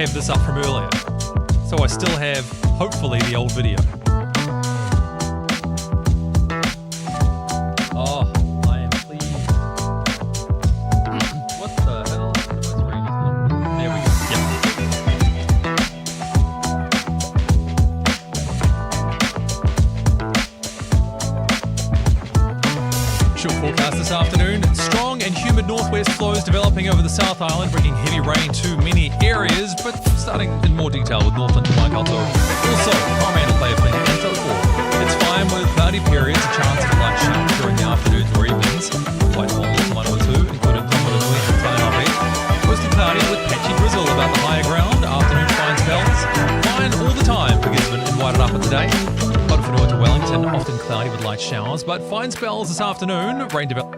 have this up from earlier, so I still have, hopefully, the old video. Oh, I am pleased. What the hell? There we go. Yep. Short forecast this afternoon. Strong and humid northwest flows developing over the South Island, bringing heavy rain to many areas, but starting in more detail with Northland to Waikato. Also, Coromandel Bay of plenty and so forth. It's fine with cloudy periods, a chance of light showers during the afternoons or evenings. Whitehall 1 or 2, including Tomonui and Tainawhi. Mostly cloudy with patchy drizzle about the higher ground. Afternoon fine spells. Fine all the time for Gisborne and Wairarapa today. Whanawhanaua to Wellington, often cloudy with light showers, but fine spells this afternoon. Rain develop.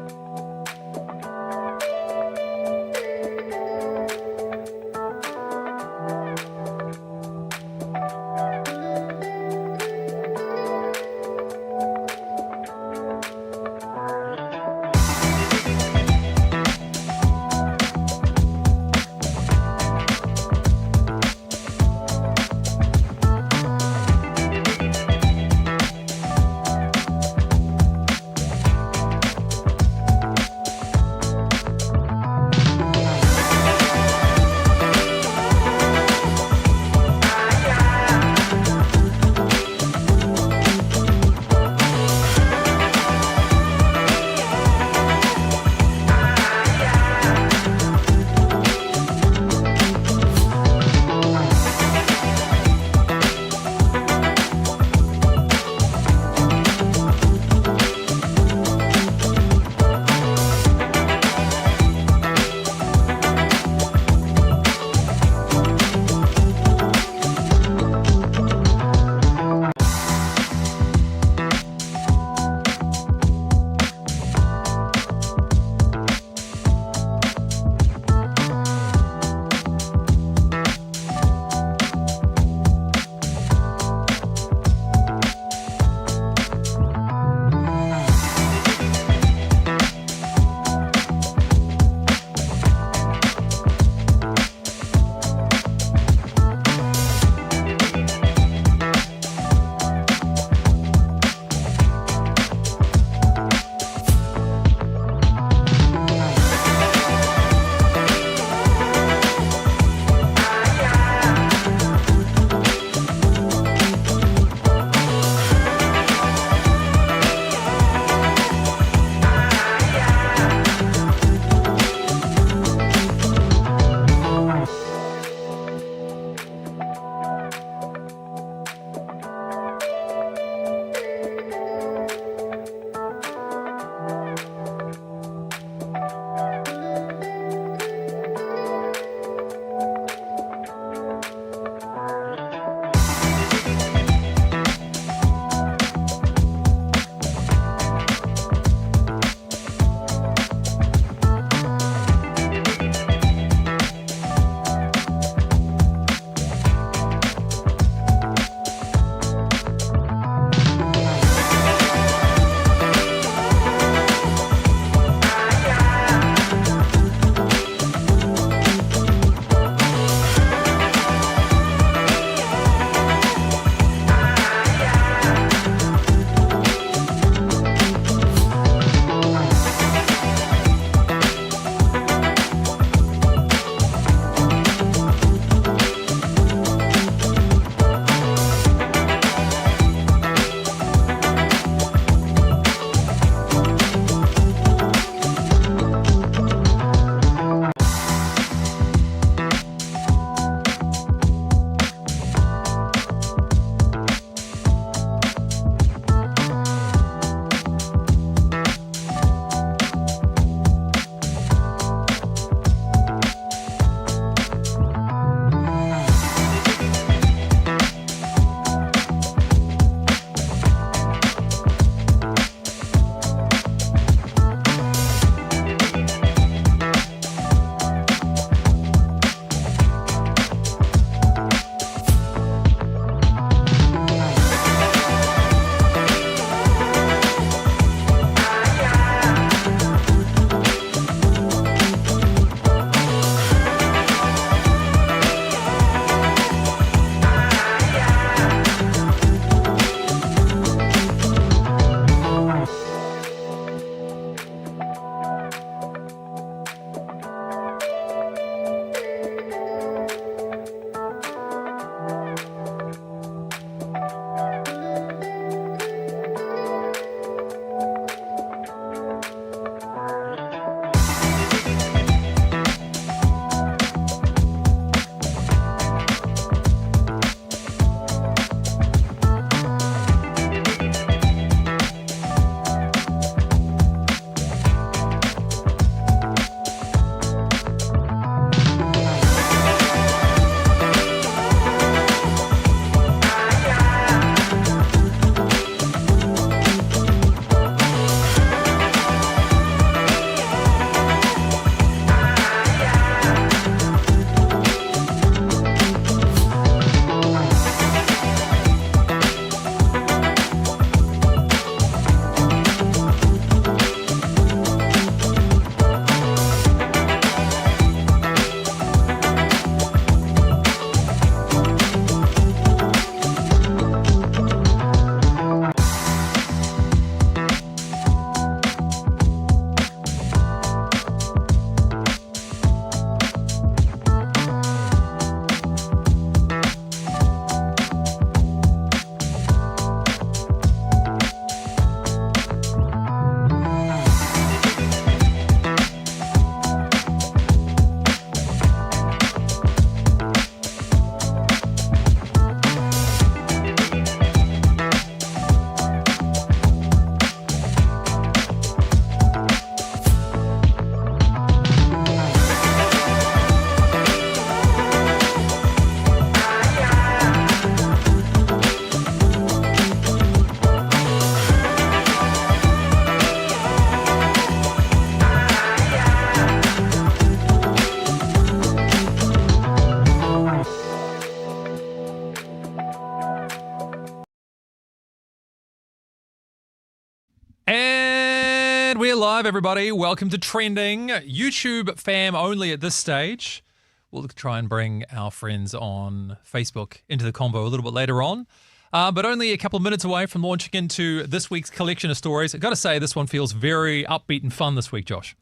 live, everybody. Welcome to Trending. YouTube fam only at this stage. We'll try and bring our friends on Facebook into the convo a little bit later on. But only a couple of minutes away from launching into this week's collection of stories. I've got to say, this one feels very upbeat and fun this week, Josh.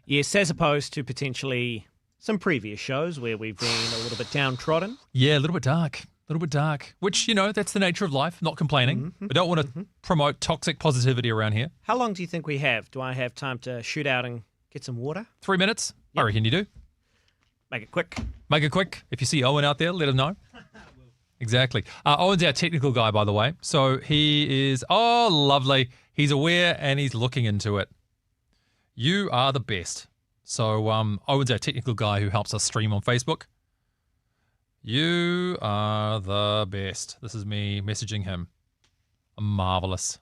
Yes, as opposed to potentially some previous shows where we've been a little bit downtrodden. Yeah, a little bit dark. Which, that's the nature of life, not complaining. Mm-hmm. We don't want to promote toxic positivity around here. How long do you think we have? Do I have time to shoot out and get some water? 3 minutes? Yep. I reckon you do. Make it quick. Make it quick. If you see Owen out there, let him know. Exactly. Owen's our technical guy, by the way. So he is, lovely. He's aware and he's looking into it. You are the best. So Owen's our technical guy who helps us stream on Facebook. You are the best. This is me messaging him. Marvelous.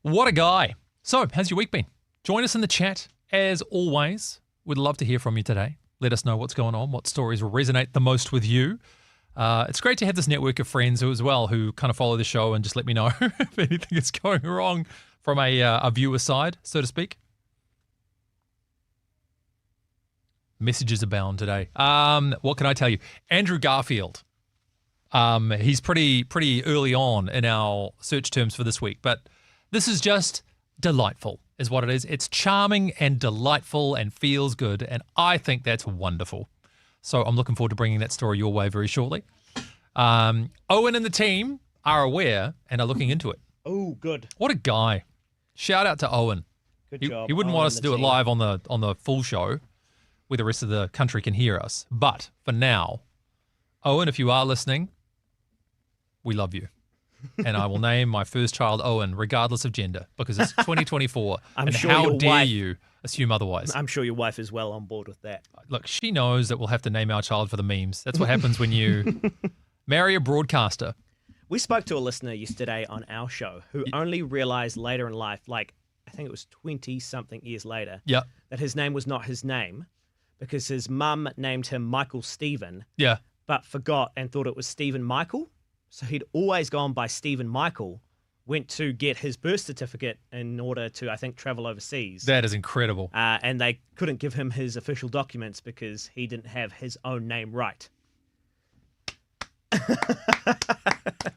What a guy. So, how's your week been? Join us in the chat. As always, we'd love to hear from you today. Let us know what's going on, what stories will resonate the most with you. It's great to have this network of friends who kind of follow the show and just let me know if anything is going wrong from a viewer side, so to speak. Messages abound today. What can I tell you? Andrew Garfield. He's pretty early on in our search terms for this week, but this is just delightful, is what it is. It's charming and delightful and feels good, and I think that's wonderful. So I'm looking forward to bringing that story your way very shortly. Owen and the team are aware and are looking into it. Oh, good. What a guy. Shout out to Owen. Good job. He wouldn't want us to do it live on the full show where the rest of the country can hear us. But for now, Owen, if you are listening, we love you. And I will name my first child Owen, regardless of gender, because it's 2024. And sure how your dare wife- you assume otherwise? I'm sure your wife is well on board with that. Look, she knows that we'll have to name our child for the memes. That's what happens when you marry a broadcaster. We spoke to a listener yesterday on our show who only realized later in life, like I think it was 20-something years later, Yeah. that his name was not his name because his mum named him Michael Stephen, Yeah. but forgot and thought it was Stephen Michael. So he'd always gone by Stephen Michael, went to get his birth certificate in order to, I think, travel overseas. That is incredible. And they couldn't give him his official documents because he didn't have his own name right.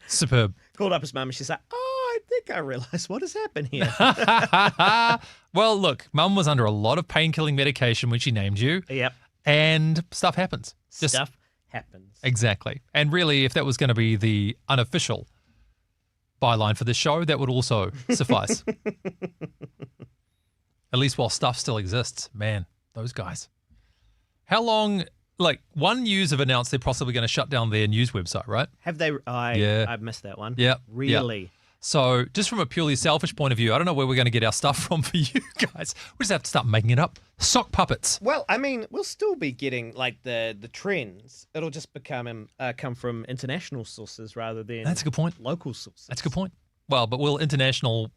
Superb. Called up his mum and she's like, I think I realised what has happened here. Well, look, Mum was under a lot of pain-killing medication when she named you. Yep. And stuff happens. Stuff happens. Exactly. And really, if that was going to be the unofficial byline for this show, that would also suffice. At least while stuff still exists. Man, those guys. How long... Like, One News have announced they're possibly going to shut down their news website, right? Have they? I've missed that one. Yeah. Really? Yeah. So, just from a purely selfish point of view, I don't know where we're going to get our stuff from for you guys. We just have to start making it up. Sock puppets. Well, I mean, we'll still be getting, like, the trends. It'll just come from international sources rather than That's a good point. local sources. That's a good point. Well, but will international...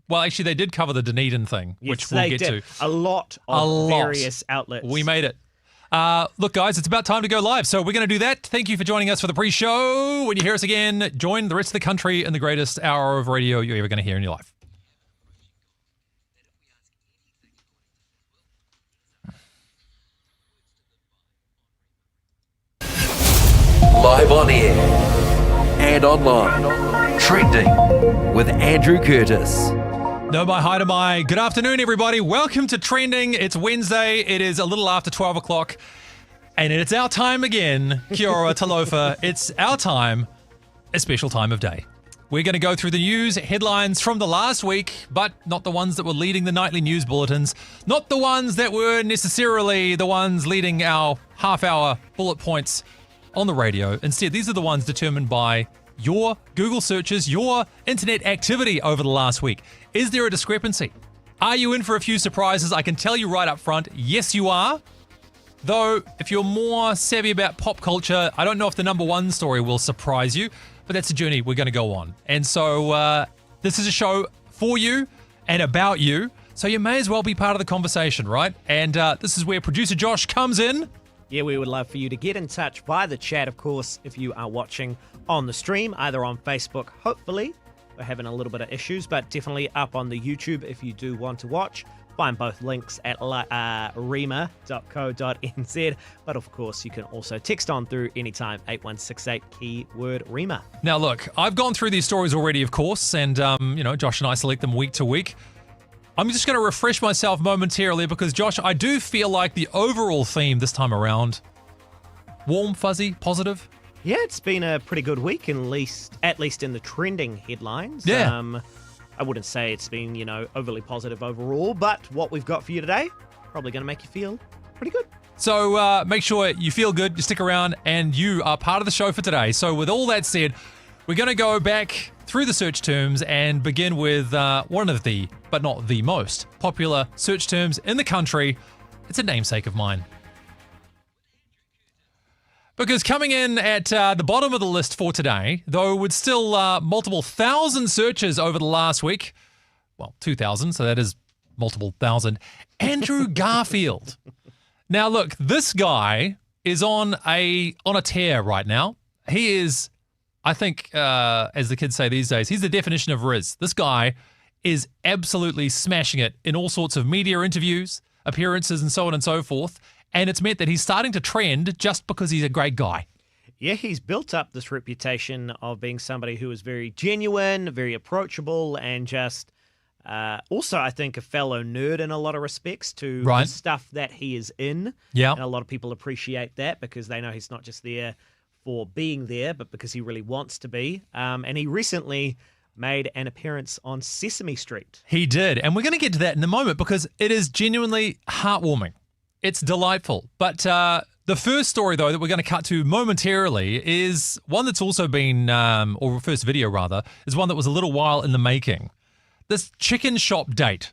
Well, actually, they did cover the Dunedin thing, Yes, which we'll get to. A lot of various outlets. We made it. Look, guys, it's about time to go live, so we're going to do that. Thank you for joining us for the pre-show. When you hear us again, join the rest of the country in the greatest hour of radio you're ever going to hear in your life. Live on air and online. Trending with Andrew Curtis. No, my, hi to my. Good afternoon, everybody. Welcome to Trending. It's Wednesday. It is a little after 12 o'clock. And it's our time again. Kia ora, talofa. It's our time, a special time of day. We're going to go through the news headlines from the last week, but not the ones that were leading the nightly news bulletins. Not the ones that were necessarily the ones leading our half-hour bullet points on the radio. Instead, these are the ones determined by your Google searches, your internet activity over the last week. Is there a discrepancy? Are you in for a few surprises? I can tell you right up front, yes you are. Though, if you're more savvy about pop culture, I don't know if the number one story will surprise you, but that's a journey we're going to go on. And so this is a show for you and about you, so you may as well be part of the conversation, right? And this is where producer Josh comes in. Yeah, we would love for you to get in touch via the chat, of course, if you are watching on the stream, either on Facebook, hopefully, we're having a little bit of issues, but definitely up on the YouTube if you do want to watch. Find both links at rema.co.nz. But of course, you can also text on through anytime, 8168 keyword REMA. Now, look, I've gone through these stories already, of course, and, Josh and I select them week to week. I'm just going to refresh myself momentarily because, Josh, I do feel like the overall theme this time around, warm, fuzzy, positive. Yeah, it's been a pretty good week, at least in the trending headlines. Yeah. I wouldn't say it's been, overly positive overall, but what we've got for you today, probably going to make you feel pretty good. So make sure you feel good, you stick around, and you are part of the show for today. So with all that said, we're going to go back through the search terms and begin with one of the, but not the most, popular search terms in the country. It's a namesake of mine. Because coming in at the bottom of the list for today, though with still multiple thousand searches over the last week, well, 2,000, so that is multiple thousand, Andrew Garfield. Now, look, this guy is on a tear right now. He is, I think, as the kids say these days, he's the definition of Riz. This guy is absolutely smashing it in all sorts of media interviews, appearances, and so on and so forth. And it's meant that he's starting to trend just because he's a great guy. Yeah, he's built up this reputation of being somebody who is very genuine, very approachable, and just also, I think, a fellow nerd in a lot of respects to the stuff that he is in. Yeah. And a lot of people appreciate that because they know he's not just there for being there, but because he really wants to be. And he recently made an appearance on Sesame Street. He did. And we're going to get to that in a moment because it is genuinely heartwarming. It's delightful. But the first story, though, that we're going to cut to momentarily is one that's also been, or first video rather, is one that was a little while in the making. This chicken shop date.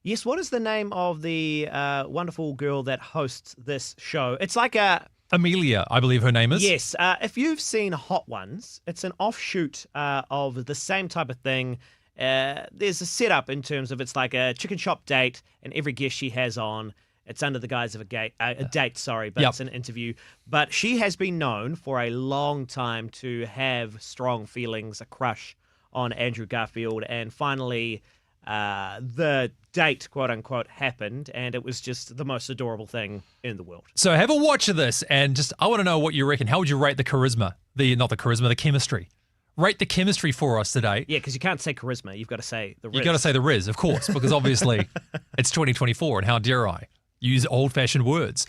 Yes, what is the name of the wonderful girl that hosts this show? It's like a... Amelia, I believe her name is. Yes. If you've seen Hot Ones, it's an offshoot of the same type of thing. There's a setup in terms of it's like a chicken shop date, and every guest she has on, it's under the guise of a date, but it's an interview. But she has been known for a long time to have strong feelings, a crush on Andrew Garfield. And finally, the date, quote unquote, happened. And it was just the most adorable thing in the world. So have a watch of this and I want to know what you reckon. How would you rate the charisma? The chemistry. Rate the chemistry for us today. Yeah, because you can't say charisma. You've got to say the Riz. You've got to say the Riz, of course, because obviously it's 2024 and how dare I use old-fashioned words.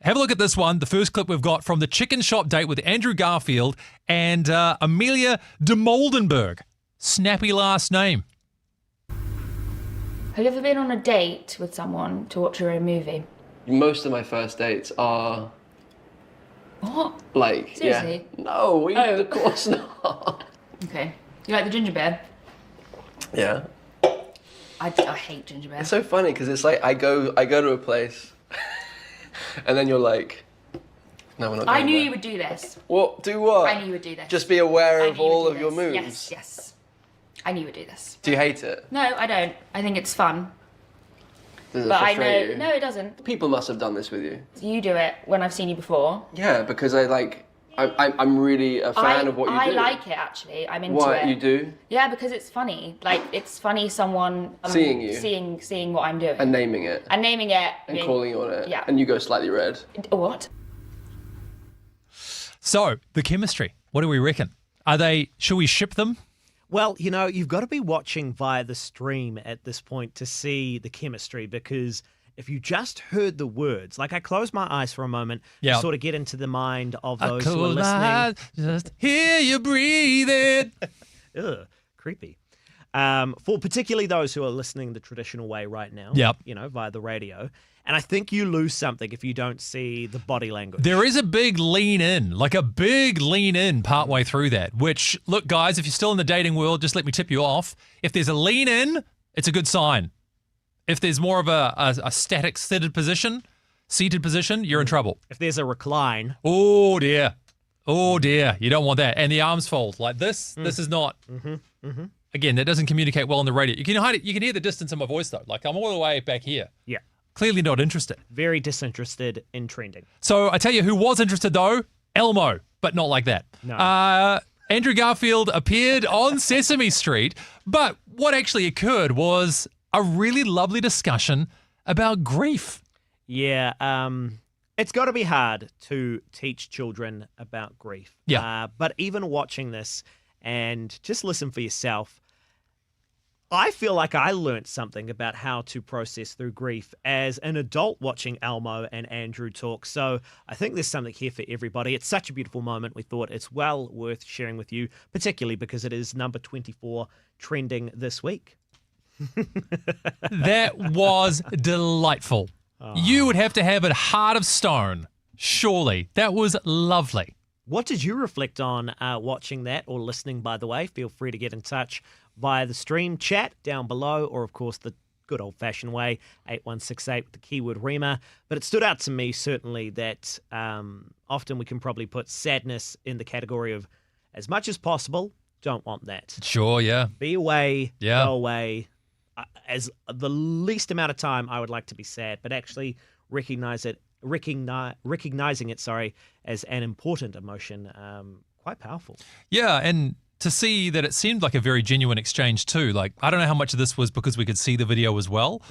Have a look at this one, the first clip we've got from the chicken shop date with Andrew Garfield and Amelia de Moldenberg. Snappy last name. Have you ever been on a date with someone to watch your own movie? Most of my first dates are... What? Like, Seriously? Yeah. No, of course not. Okay. You like the ginger bear? Yeah. I hate ginger bear. It's so funny because it's like I go to a place and then you're like, no, we're not going I knew there. you would do this. What? Do what? I knew you would do this. Just be aware I of knew you would all do of your this. moves? Yes. I knew you would do this. Do you hate it? No, I don't. I think it's fun. Does it But I frustrate know... you? No, it doesn't. People must have done this with you. You do it when I've seen you before. Yeah, because I'm really a fan of what you do. I like it, actually. I'm into it. What, you do? Yeah, because it's funny. Like, it's funny someone... Seeing you. Seeing what I'm doing. And naming it. And naming it. And calling you on it. Yeah. And you go slightly red. What? So, the chemistry. What do we reckon? Should we ship them? Well, you've got to be watching via the stream at this point to see the chemistry, because if you just heard the words, like I closed my eyes for a moment to sort of get into the mind of those who are listening. Eyes, just hear you breathing. Ugh, creepy. For particularly those who are listening the traditional way right now, via the radio. And I think you lose something if you don't see the body language. There is a big lean in partway through that, which, look, guys, if you're still in the dating world, just let me tip you off. If there's a lean in, it's a good sign. If there's more of a static seated position, you're in trouble. If there's a recline. Oh, dear. You don't want that. And the arms fold like this. This is not. Again, that doesn't communicate well on the radio. You can hear the distance in my voice, though. Like, I'm all the way back here. Yeah. Clearly not interested. Very disinterested in trending. So I tell you who was interested, though, Elmo, but not like that. No. Andrew Garfield appeared on Sesame Street, but what actually occurred was a really lovely discussion about grief. Yeah, it's got to be hard to teach children about grief. Yeah. But even watching this and just listen for yourself, I feel like I learned something about how to process through grief as an adult watching Elmo and Andrew talk. So I think there's something here for everybody. It's such a beautiful moment. We thought it's well worth sharing with you, particularly because it is number 24 trending this week. That was delightful. You would have to have a heart of stone, surely. That was lovely. What did you reflect on watching that or listening, by the way? Feel free to get in touch via the stream chat down below, or of course the good old-fashioned way, 8168 with the keyword REMA. But it stood out to me certainly that often we can probably put sadness in the category of as much as possible, don't want that. Sure, yeah. Be away, Yeah. go away. As the least amount of time I would like to be sad, but actually recognizing it, as an important emotion, quite powerful. Yeah, and to see that it seemed like a very genuine exchange too. Like, I don't know how much of this was because we could see the video as well,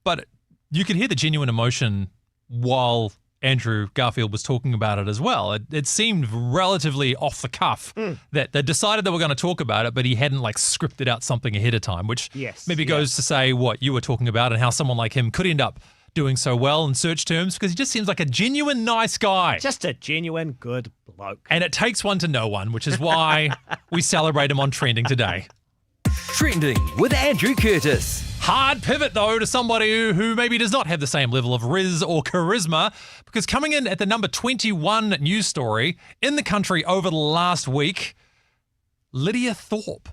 but you could hear the genuine emotion while Andrew Garfield was talking about it as well. It seemed relatively off the cuff that they decided they were going to talk about it, but he hadn't like scripted out something ahead of time, which maybe goes to say what you were talking about and how someone like him could end up doing so well in search terms, because he just seems like a genuine nice guy. Just a genuine good bloke. And it takes one to know one, which is why we celebrate him on Trending today. Trending with Andrew Curtis. Hard pivot, though, to somebody who maybe does not have the same level of riz or charisma, because coming in at the number 21 news story in the country over the last week, Lydia Thorpe.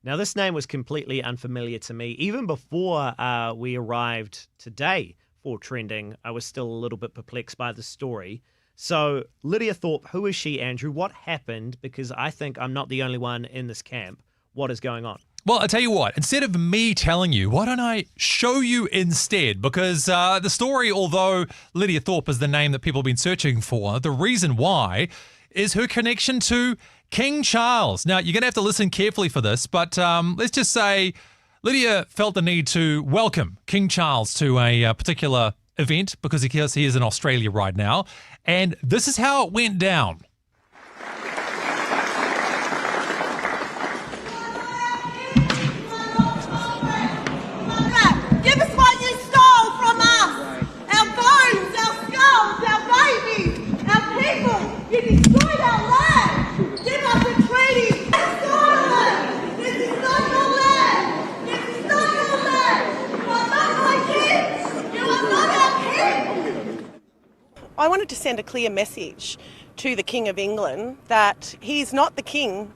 Now, this name was completely unfamiliar to me. Even before we arrived today for Trending, I was still a little bit perplexed by the story. So, Lydia Thorpe, who is she, Andrew? What happened? Because I think I'm not the only one in this camp. What is going on? Well, I tell you what, instead of me telling you, why don't I show you instead? Because the story, although Lydia Thorpe is the name that people have been searching for, the reason why is her connection to King Charles. Now, you're going to have to listen carefully for this, but let's just say Lydia felt the need to welcome King Charles to a particular event because he is in Australia right now. And this is how it went down. Give us what you stole from us! Our bones, our skulls, our babies, our people! You destroyed our land! Give us a treaty! Scotland! This is not your land! This is not your land! You are not my kids! You are not our kids! I wanted to send a clear message to the King of England that he's not the king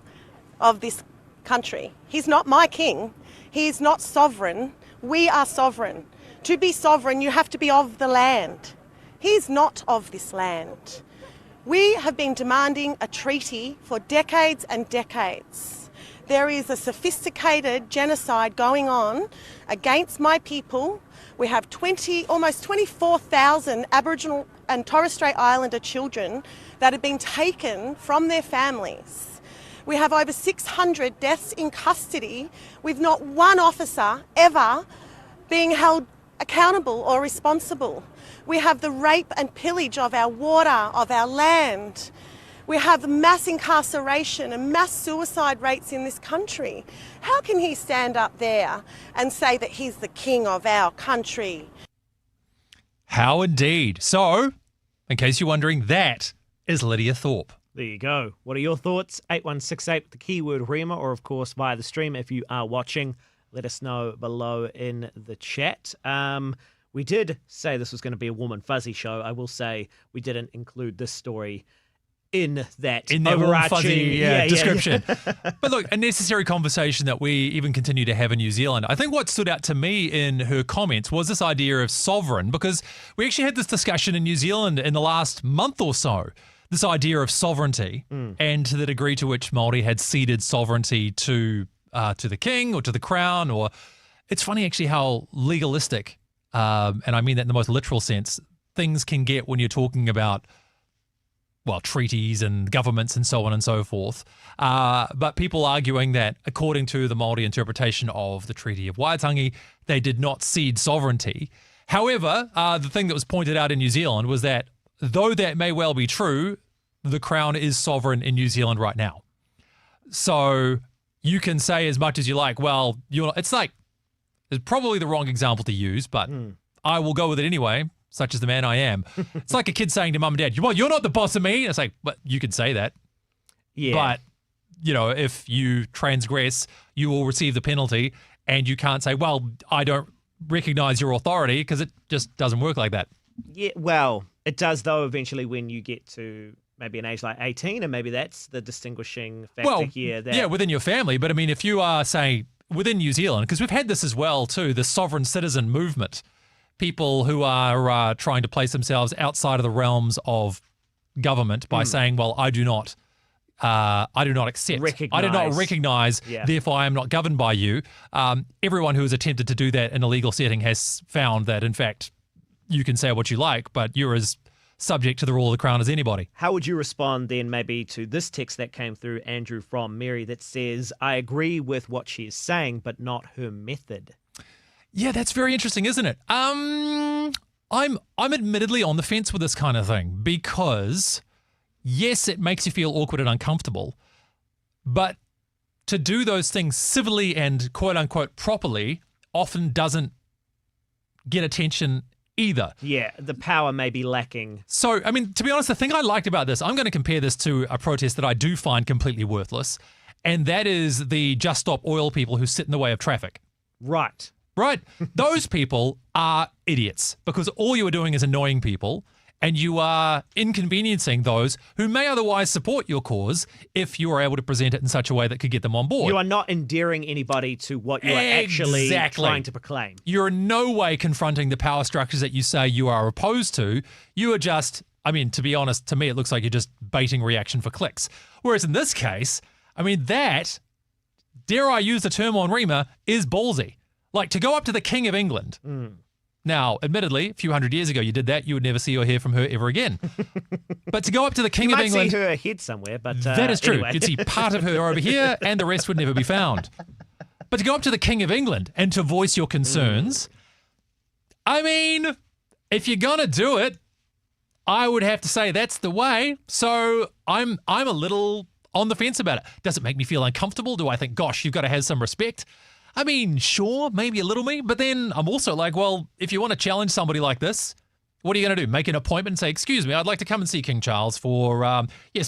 of this country. He's not my king. He's not sovereign. We are sovereign. To be sovereign, you have to be of the land. He's not of this land. We have been demanding a treaty for decades and decades. There is a sophisticated genocide going on against my people. We have almost 24,000 Aboriginal and Torres Strait Islander children that have been taken from their families. We have over 600 deaths in custody with not one officer ever being held accountable or responsible. We have the rape and pillage of our water, of our land. We have mass incarceration and mass suicide rates in this country. How can he stand up there and say that he's the king of our country? How indeed. So, in case you're wondering, that is Lydia Thorpe. There you go. What are your thoughts? 8168 with the keyword REMA, or of course via the stream if you are watching. Let us know below in the chat. We did say this was going to be a warm and fuzzy show. I will say we didn't include this story in that warm, overarching fuzzy description. But look, a necessary conversation that we even continue to have in New Zealand. I think what stood out to me in her comments was this idea of sovereign, because we actually had this discussion in New Zealand in the last month or so. This idea of sovereignty and to the degree to which Māori had ceded sovereignty to the king or to the crown. Or it's funny actually how legalistic, and I mean that in the most literal sense, things can get when you're talking about treaties and governments and so on and so forth. But people arguing that according to the Māori interpretation of the Treaty of Waitangi, they did not cede sovereignty. However, the thing that was pointed out in New Zealand was that though that may well be true, the Crown is sovereign in New Zealand right now. So you can say as much as you like, well, it's probably the wrong example to use, but I will go with it anyway, such as the man I am. It's like a kid saying to mum and dad, well, you're not the boss of me. It's like, but you could say that. Yeah. But, if you transgress, you will receive the penalty, and you can't say, well, I don't recognize your authority, because it just doesn't work like that. Yeah, well, it does, though, eventually when you get to maybe an age like 18, and maybe that's the distinguishing factor here. Yeah, within your family. But, I mean, if you are, say, within New Zealand, because we've had this as well, too, the sovereign citizen movement, people who are trying to place themselves outside of the realms of government by saying, well, I do not accept, I do not recognize, therefore I am not governed by you. Everyone who has attempted to do that in a legal setting has found that, in fact, you can say what you like, but you're as subject to the rule of the Crown as anybody. How would you respond then maybe to this text that came through, Andrew, from Mary, that says, I agree with what she is saying, but not her method? Yeah, that's very interesting, isn't it? I'm admittedly on the fence with this kind of thing because, yes, it makes you feel awkward and uncomfortable, but to do those things civilly and quote-unquote properly often doesn't get attention either. Yeah, the power may be lacking. So, I mean, to be honest, the thing I liked about this, I'm going to compare this to a protest that I do find completely worthless, and that is the Just Stop Oil people who sit in the way of traffic. Right. Right? Those people are idiots because all you are doing is annoying people, and you are inconveniencing those who may otherwise support your cause if you are able to present it in such a way that could get them on board. You are not endearing anybody to what you are actually trying to proclaim. You're in no way confronting the power structures that you say you are opposed to. You are just, I mean, to be honest, to me it looks like you're just baiting reaction for clicks. Whereas in this case, I mean, that, dare I use the term on Rima, is ballsy. Like, to go up to the King of England. Now, admittedly, a few hundred years ago you did that, you would never see or hear from her ever again. But to go up to the King of England... You might see her head somewhere, but... that is true. Anyway. You'd see part of her over here and the rest would never be found. But to go up to the King of England and to voice your concerns, I mean, if you're going to do it, I would have to say that's the way. So I'm a little on the fence about it. Does it make me feel uncomfortable? Do I think, gosh, you've got to have some respect? I mean, sure, maybe a little me, but then I'm also like, well, if you want to challenge somebody like this, what are you going to do? Make an appointment and say, excuse me, I'd like to come and see King Charles for, do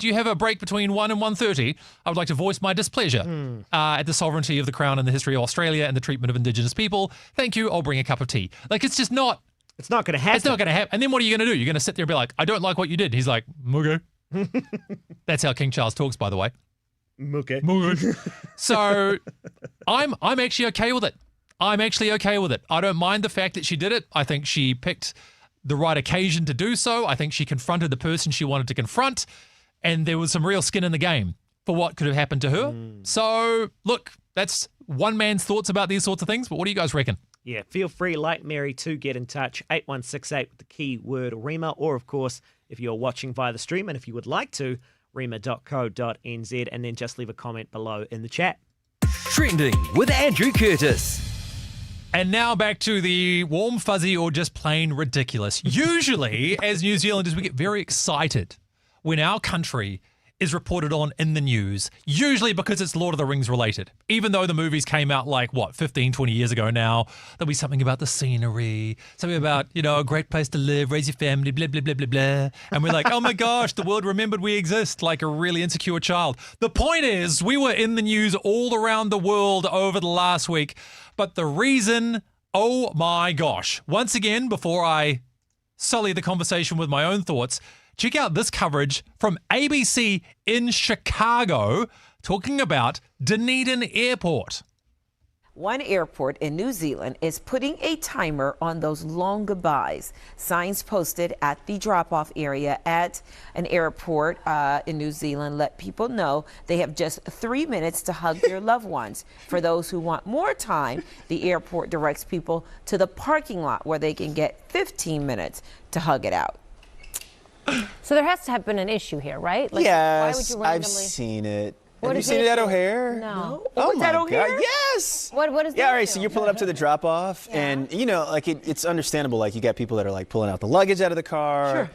you have a break between 1 and 1:30? I would like to voice my displeasure at the sovereignty of the Crown and the history of Australia and the treatment of Indigenous people. Thank you, I'll bring a cup of tea. Like, it's just not... It's not going to happen. It's not going to happen. And then what are you going to do? You're going to sit there and be like, I don't like what you did. He's like, okay. That's how King Charles talks, by the way. Okay. So I'm actually okay with it. I'm actually okay with it. I don't mind the fact that she did it. I think she picked the right occasion to do so. I think she confronted the person she wanted to confront, and there was some real skin in the game for what could have happened to her. So, look, that's one man's thoughts about these sorts of things, but what do you guys reckon? Yeah, feel free, like Mary, to get in touch, 8168 with the keyword Rima, or, of course, if you're watching via the stream and if you would like to, rima.co.nz, and then just leave a comment below in the chat. Trending with Andrew Curtis. And now back to the warm, fuzzy, or just plain ridiculous. Usually, as New Zealanders, we get very excited when our country is reported on in the news, usually because it's Lord of the Rings related. Even though the movies came out 15, 20 years ago now, there'll be something about the scenery, something about, a great place to live, raise your family, blah, blah, blah, blah, blah. And we're like, oh my gosh, the world remembered we exist, like a really insecure child. The point is, we were in the news all around the world over the last week, but the reason, oh my gosh, once again, before I sully the conversation with my own thoughts, check out this coverage from ABC in Chicago talking about Dunedin Airport. One airport in New Zealand is putting a timer on those long goodbyes. Signs posted at the drop-off area at an airport in New Zealand let people know they have just 3 minutes to hug their loved ones. For those who want more time, the airport directs people to the parking lot where they can get 15 minutes to hug it out. So there has to have been an issue here, right? Like, why would Yes, you I've randomly... seen it. What Have you is seen the it at issue? O'Hare? No. Oh is my that O'Hare? God, yes! What is the Yeah, all right, issue? so you're pulling up to the drop-off, and, you know, like, it's understandable, like, you got people that are, like, pulling out the luggage out of the car. Sure.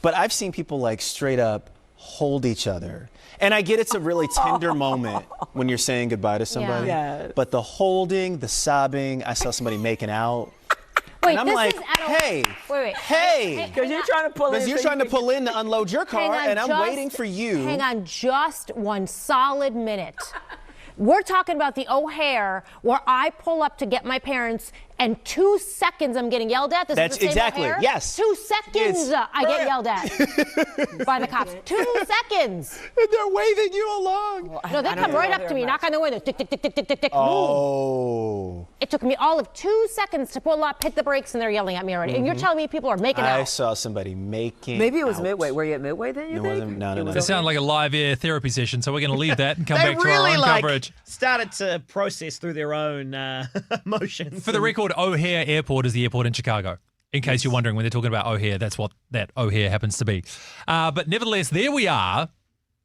But I've seen people, like, straight up hold each other. And I get it's a really tender moment when you're saying goodbye to somebody. Yeah. Yes. But the holding, the sobbing, I saw somebody making out. Wait, And I'm this like, is at hey, Wait. hey. Because you're trying to pull in. Because you're so trying to you can- pull in to unload your car, Hang on, and I'm just- waiting for you. Hang on just one solid minute. We're talking about the O'Hare where I pull up to get my parents and 2 seconds I'm getting yelled at. This That's is the same exactly, O'Hare? yes. 2 seconds It's- I get yelled at by the cops. 2 seconds. And they're waving you along. No, they come right up to me, knock on the window, tick, tick, tick, tick, tick, tick, tick. Move. Oh. It took me all of 2 seconds to pull up, hit the brakes, and they're yelling at me already. And you're telling me people are making I out. saw somebody making Maybe it was out. Midway. Were you at Midway then, you It think? wasn't, no. It sounded like a live air therapy session, so we're going to leave that and come They back to our really own like coverage. started to process through their own emotions. For the record, O'Hare Airport is the airport in Chicago. In case you're wondering, when they're talking about O'Hare, that's what that O'Hare happens to be. But nevertheless, there we are,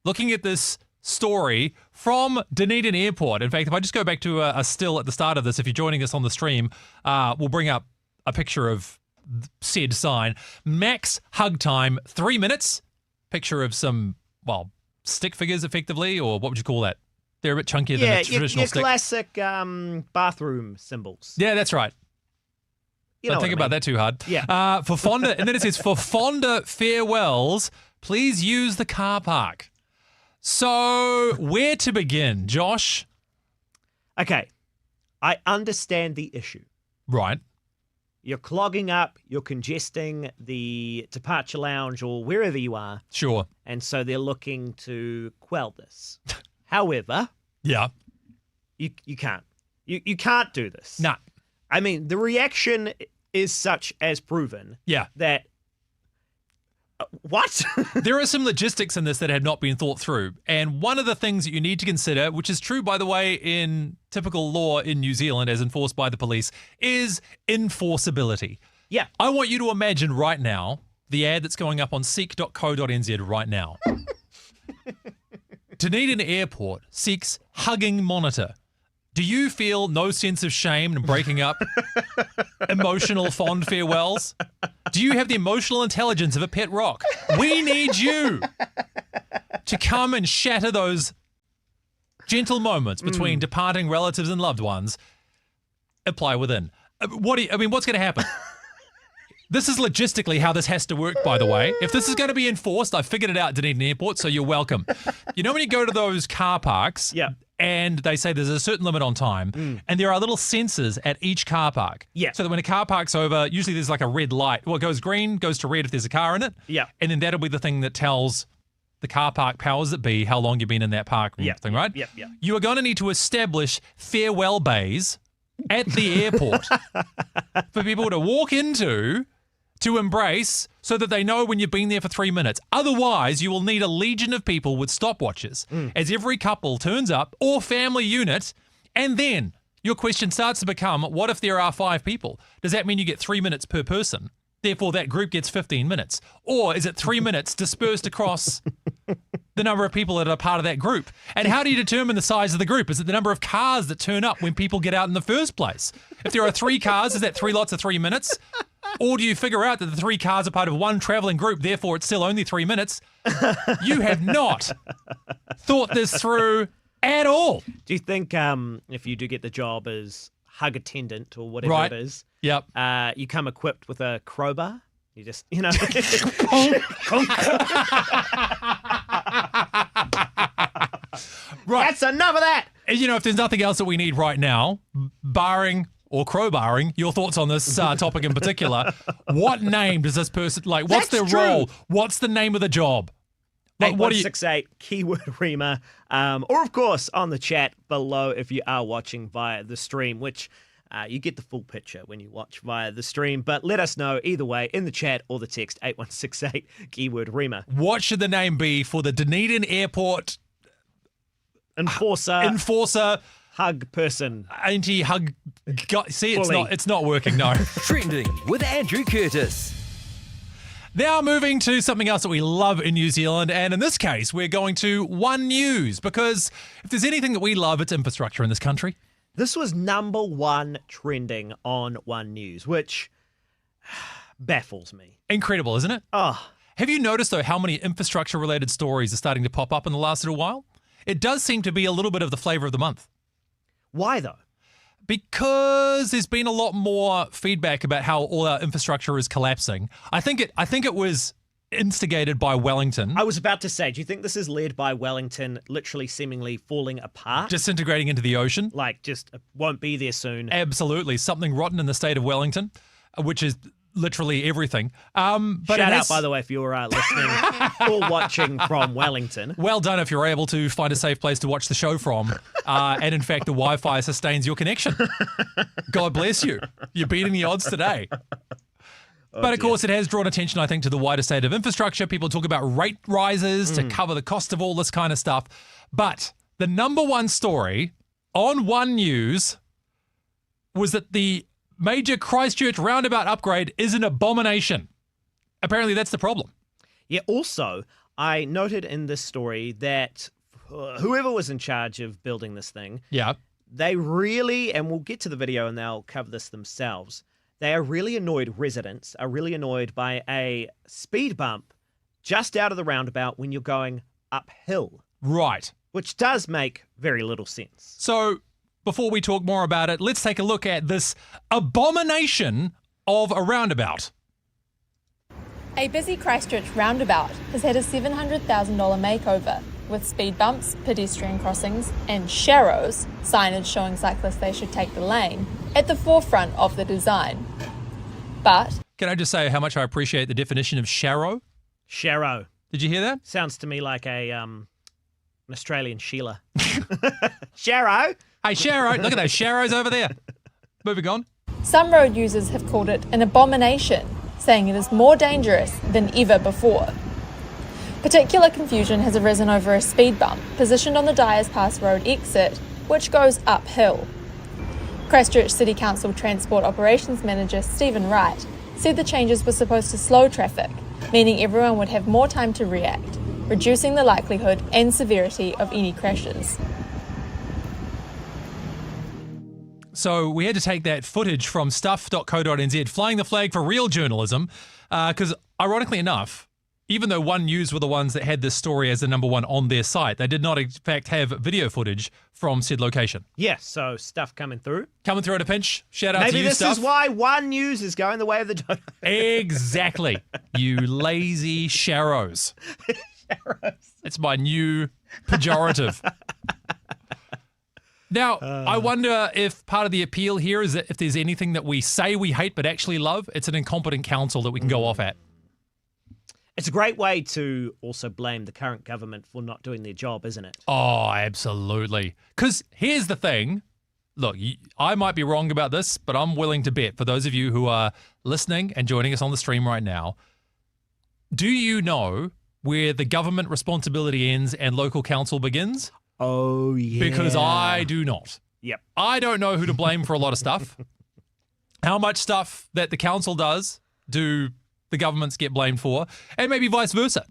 looking at this story from Dunedin Airport. In fact, if I just go back to a still at the start of this, if you're joining us on the stream, we'll bring up a picture of said sign. Max hug time, 3 minutes. Picture of some, well, stick figures effectively, or what would you call that? They're a bit chunkier than a traditional your stick. classic bathroom symbols. Yeah, that's right. You know Don't think what I about mean. that too hard. Yeah. For fonder, and then it says, for fonder farewells, please use the car park. So, where to begin, Josh? Okay, I understand the issue. Right. You're clogging up, you're congesting the departure lounge or wherever you are, Sure. and so they're looking to quell this. However, Yeah. you can't. You can't do this. Nah. I mean, the reaction is such as proven Yeah. that what? There are some logistics in this that have not been thought through. And one of the things that you need to consider, which is true, by the way, in typical law in New Zealand as enforced by the police, is enforceability. Yeah. I want you to imagine right now the ad that's going up on seek.co.nz right now. Dunedin Airport seeks hugging monitor. Do you feel no sense of shame in breaking up emotional fond farewells? Do you have the emotional intelligence of a pet rock? We need you to come and shatter those gentle moments between departing relatives and loved ones. Apply within. What's going to happen? This is logistically how this has to work, by the way. If this is going to be enforced, I figured it out at Dunedin Airport, so you're welcome. You know when you go to those car parks Yeah. and they say there's a certain limit on time, and there are little sensors at each car park. Yeah. So that when a car park's over, usually there's like a red light. Well, it goes green, goes to red if there's a car in it. Yeah. And then that'll be the thing that tells the car park powers that be how long you've been in that park and everything, right? Yeah. You are going to need to establish farewell bays at the airport for people to walk into, to embrace, so that they know when you've been there for 3 minutes. Otherwise, you will need a legion of people with stopwatches as every couple turns up, or family unit, and then your question starts to become, what if there are 5 people? Does that mean you get 3 minutes per person? Therefore, that group gets 15 minutes. Or is it 3 minutes dispersed across the number of people that are part of that group? And how do you determine the size of the group? Is it the number of cars that turn up when people get out in the first place? If there are 3 cars, is that 3 lots of 3 minutes? Or do you figure out that the 3 cars are part of one traveling group, therefore it's still only 3 minutes? You have not thought this through at all. Do you think if you do get the job as hug attendant or whatever Right. it is, Yep. you come equipped with a crowbar? You just, you know. Right. That's enough of that. And, you know, if there's nothing else that we need right now, barring or crowbarring your thoughts on this topic in particular, what name does this person, like, what's That's their true. role? What's the name of the job? Like, what do you... 8168 keyword Rima, or of course on the chat below if you are watching via the stream, which you get the full picture when you watch via the stream. But let us know either way in the chat or the text 8168 keyword Rima. What should the name be for the Dunedin Airport Enforcer hug person. anti-hug? See, Bully. it's not working. No. Trending with Andrew Curtis. Now moving to something else that we love in New Zealand, and in this case, we're going to One News, because if there's anything that we love, it's infrastructure in this country. This was #1 trending on One News, which baffles me. Incredible, isn't it? Oh, Have you noticed, though, how many infrastructure-related stories are starting to pop up in the last little while? It does seem to be a little bit of the flavour of the month. why though? Because there's been a lot more feedback about how all our infrastructure is collapsing. I think it was instigated by Wellington. I was about to say, do you think this is led by Wellington literally seemingly falling apart? Disintegrating into the ocean. Like, just won't be there soon. Absolutely. Something rotten in the state of Wellington, which is literally everything. But Shout out, by the way, if you're listening or watching from Wellington. Well done if you're able to find a safe place to watch the show from. And in fact, the Wi-Fi sustains your connection. God bless you. You're beating the odds today. But of course, it has drawn attention, I think, to the wider state of infrastructure. People talk about rate rises to cover the cost of all this kind of stuff. But the #1 story on One News was that the major Christchurch roundabout upgrade is an abomination. Apparently, that's the problem. Yeah, also, I noted in this story that whoever was in charge of building this thing, Yeah. they really, and we'll get to the video and they'll cover this themselves, they are really annoyed, residents are really annoyed by a speed bump just out of the roundabout when you're going uphill, Right. which does make very little sense. So before we talk more about it, let's take a look at this abomination of a roundabout. A busy Christchurch roundabout has had a $700,000 makeover, with speed bumps, pedestrian crossings, and sharrows, signage showing cyclists they should take the lane, at the forefront of the design. But Can I just say how much I appreciate the definition of sharrow? Sharrow. Did you hear that? Sounds to me like an Australian Sheila. Sharrow. Hey, sharrow, look at those sharrows over there. Moving on. some road users have called it an abomination, saying it is more dangerous than ever before. Particular confusion has arisen over a speed bump positioned on the Dyers Pass Road exit, which goes uphill. Christchurch City Council Transport Operations Manager Stephen Wright said the changes were supposed to slow traffic, meaning everyone would have more time to react, reducing the likelihood and severity of any crashes. So we had to take that footage from stuff.co.nz, flying the flag for real journalism, because ironically enough, even though One News were the ones that had this story as the #1 on their site, they did not in fact have video footage from said location. Yeah, so stuff coming through. Coming through at a pinch. Shout out to Maybe you, this Stuff. is why One News is going the way of the dodo. Exactly. You lazy sharrows. It's my new pejorative. Now, I wonder if part of the appeal here is that if there's anything that we say we hate but actually love, it's an incompetent council that we can go off at. It's a great way to also blame the current government for not doing their job, isn't it? Oh, absolutely. Because here's the thing. Look, I might be wrong about this, but I'm willing to bet for those of you who are listening and joining us on the stream right now, do you know where the government responsibility ends and local council begins? Oh, yeah. Because I do not. Yep. I don't know who to blame for a lot of stuff. How much stuff that the council does do the governments get blamed for, and maybe vice versa.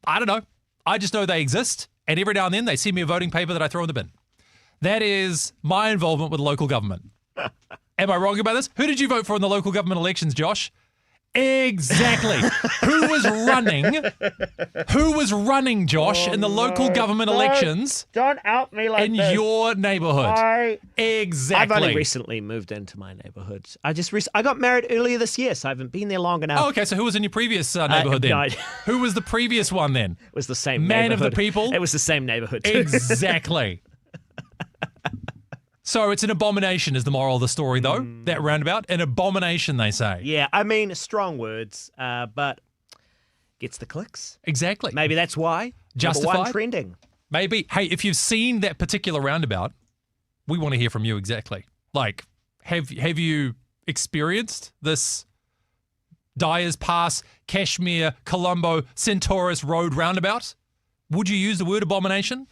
I don't know. I just know they exist, and every now and then they send me a voting paper that I throw in the bin. That is my involvement with local government. Am I wrong about this? Who did you vote for in the local government elections, Josh? Exactly. Who was running? Who was running, Josh, in the local government elections? Don't out me like in this. your neighborhood. Exactly. I've only recently moved into my neighborhood. I got married earlier this year, so I haven't been there long enough. Oh, okay. So who was in your previous neighborhood then? no. Who was the previous one then? It was the same Man of neighborhood. the people? It was the same neighborhood. Too. Exactly. So it's an abomination is the moral of the story, though, that roundabout. An abomination, they say. Yeah, I mean, strong words, but gets the clicks. Exactly. Maybe that's why. Justified? #1 trending. Maybe. Hey, if you've seen that particular roundabout, we want to hear from you exactly. Like, have you experienced this Dyers Pass, Kashmir, Colombo, Centaurus Road roundabout? Would you use the word abomination?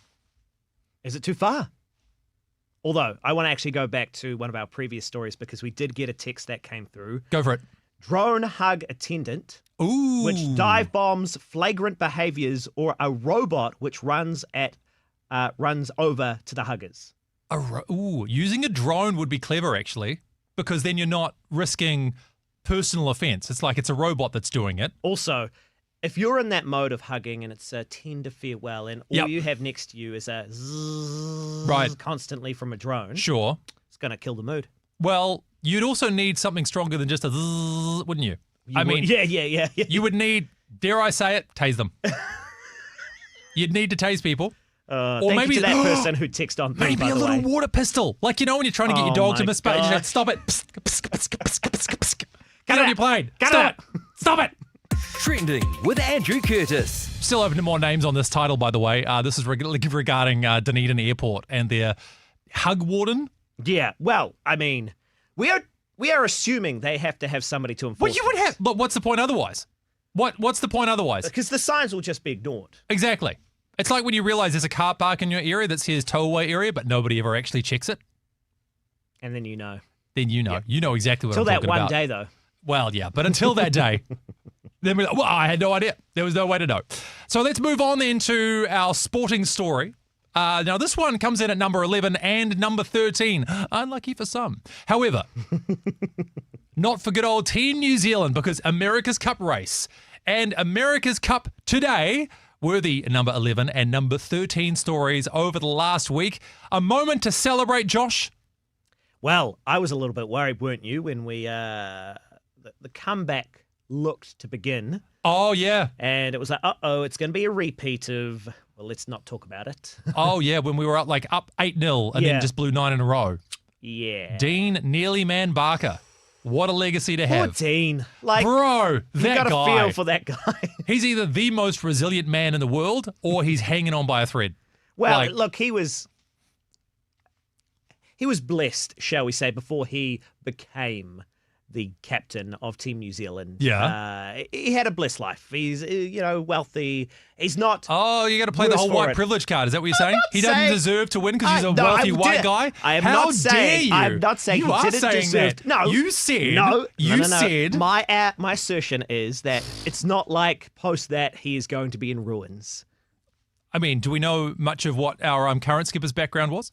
Is it too far? Although, I want to actually go back to one of our previous stories because we did get a text that came through. Go for it. drone hug attendant, Ooh. which dive bombs flagrant behaviors, or a robot which runs over to the huggers. Using a drone would be clever, actually, because then you're not risking personal offense. It's like it's a robot that's doing it. Also, if you're in that mode of hugging and it's a tender farewell and all you have next to you is a zzz constantly from a drone, Sure. it's going to kill the mood. Well, you'd also need something stronger than just a zzz, wouldn't you? Yeah. You would need, dare I say it, tase them. You'd need to tase people. Or thank maybe you to that person who texted on. Maybe a little water pistol, like when you're trying to get your dog to misbehave. You just stop it. Get on your plane. Stop it. Trending with Andrew Curtis. Still open to more names on this title, by the way. This is regarding Dunedin Airport and their hug warden. Yeah. Well, I mean, we are assuming they have to have somebody to enforce. Well, you would have. But what's the point otherwise? What's the point otherwise? Because the signs will just be ignored. Exactly. It's like when you realize there's a car park in your area that says towaway area, but nobody ever actually checks it. And then you know. Yep. You know exactly what I'm talking talking about. Until that one day, though. Well, yeah, but until that day, then we're like, well, I had no idea. There was no way to know. So let's move on then to our sporting story. Now, this one comes in at number 11 and number 13. Unlucky for some. However, not for good old Team New Zealand, because America's Cup race and America's Cup today were the number 11 and number 13 stories over the last week. A moment to celebrate, Josh. Well, I was a little bit worried, weren't you, when we the comeback looked to begin. Oh, yeah. And it was like, it's going to be a repeat of, well, let's not talk about it. Oh, yeah, when we were up 8-0 and then just blew 9 in a row. Yeah. Dean Nearly Man Barker. What a legacy to have. Poor Dean. Like, bro, that you gotta guy. feel for that guy. He's either the most resilient man in the world or he's hanging on by a thread. Well, look, he was blessed, shall we say, before he became the captain of Team New Zealand. Yeah. He had a blessed life. He's, wealthy. He's not. Oh, you got to play the whole white privilege card. Is that what you're saying? He doesn't deserve to win because he's a wealthy white guy? I am How not saying. dare you? I'm not saying you he are didn't saying deserve. that. No. You said. No. You said. My assertion is that it's not like post that he is going to be in ruins. I mean, do we know much of what our current skipper's background was?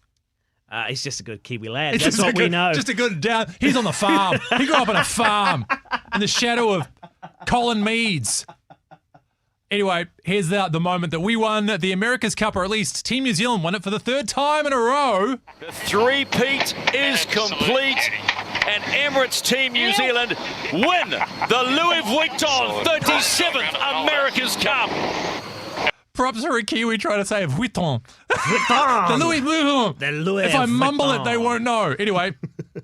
He's just a good Kiwi lad. That's what we know. Just a good down. He's on the farm. He grew up on a farm in the shadow of Colin Meads. Anyway, here's the moment that we won the America's Cup, or at least Team New Zealand won it for the 3rd time in a row. The three-peat is complete, and Emirates Team New Zealand win the Louis Vuitton 37th America's Cup. Props for a Kiwi trying to say Vuitton. Vuitton. The Louis Vuitton. The Louis If I Vuitton. mumble it, they won't know. Anyway.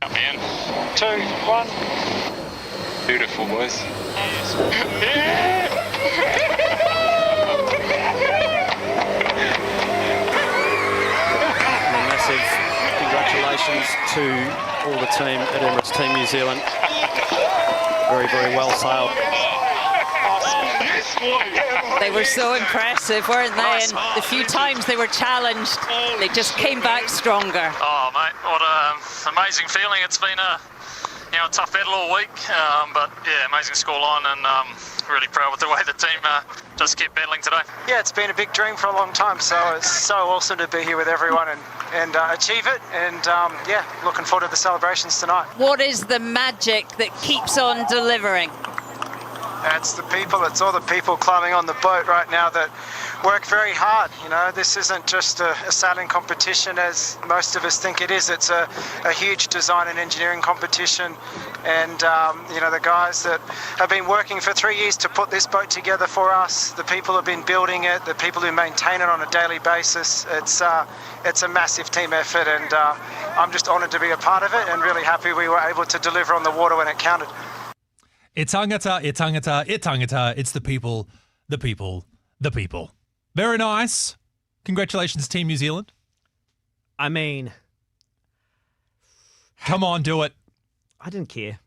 Man. 2, 1. Beautiful, boys. Massive congratulations to all the team at Emirates Team New Zealand. Very, very well sailed. They were so impressive, weren't they? And the few times they were challenged, they just came back stronger. Oh, mate, what an amazing feeling. It's been a tough battle all week, but yeah, amazing scoreline, and really proud with the way the team just kept battling today. Yeah, it's been a big dream for a long time, so it's so awesome to be here with everyone and achieve it, and yeah, looking forward to the celebrations tonight. What is the magic that keeps on delivering? It's the people, it's all the people climbing on the boat right now that work very hard. You know, this isn't just a sailing competition as most of us think it is. It's a huge design and engineering competition, and the guys that have been working for 3 years to put this boat together for us, the people who have been building it, the people who maintain it on a daily basis, it's a massive team effort, and I'm just honoured to be a part of it and really happy we were able to deliver on the water when it counted. E tangata, e tangata, e tangata. It's the people, the people, the people. Very nice. Congratulations, Team New Zealand. I mean, come on, do it. I didn't care.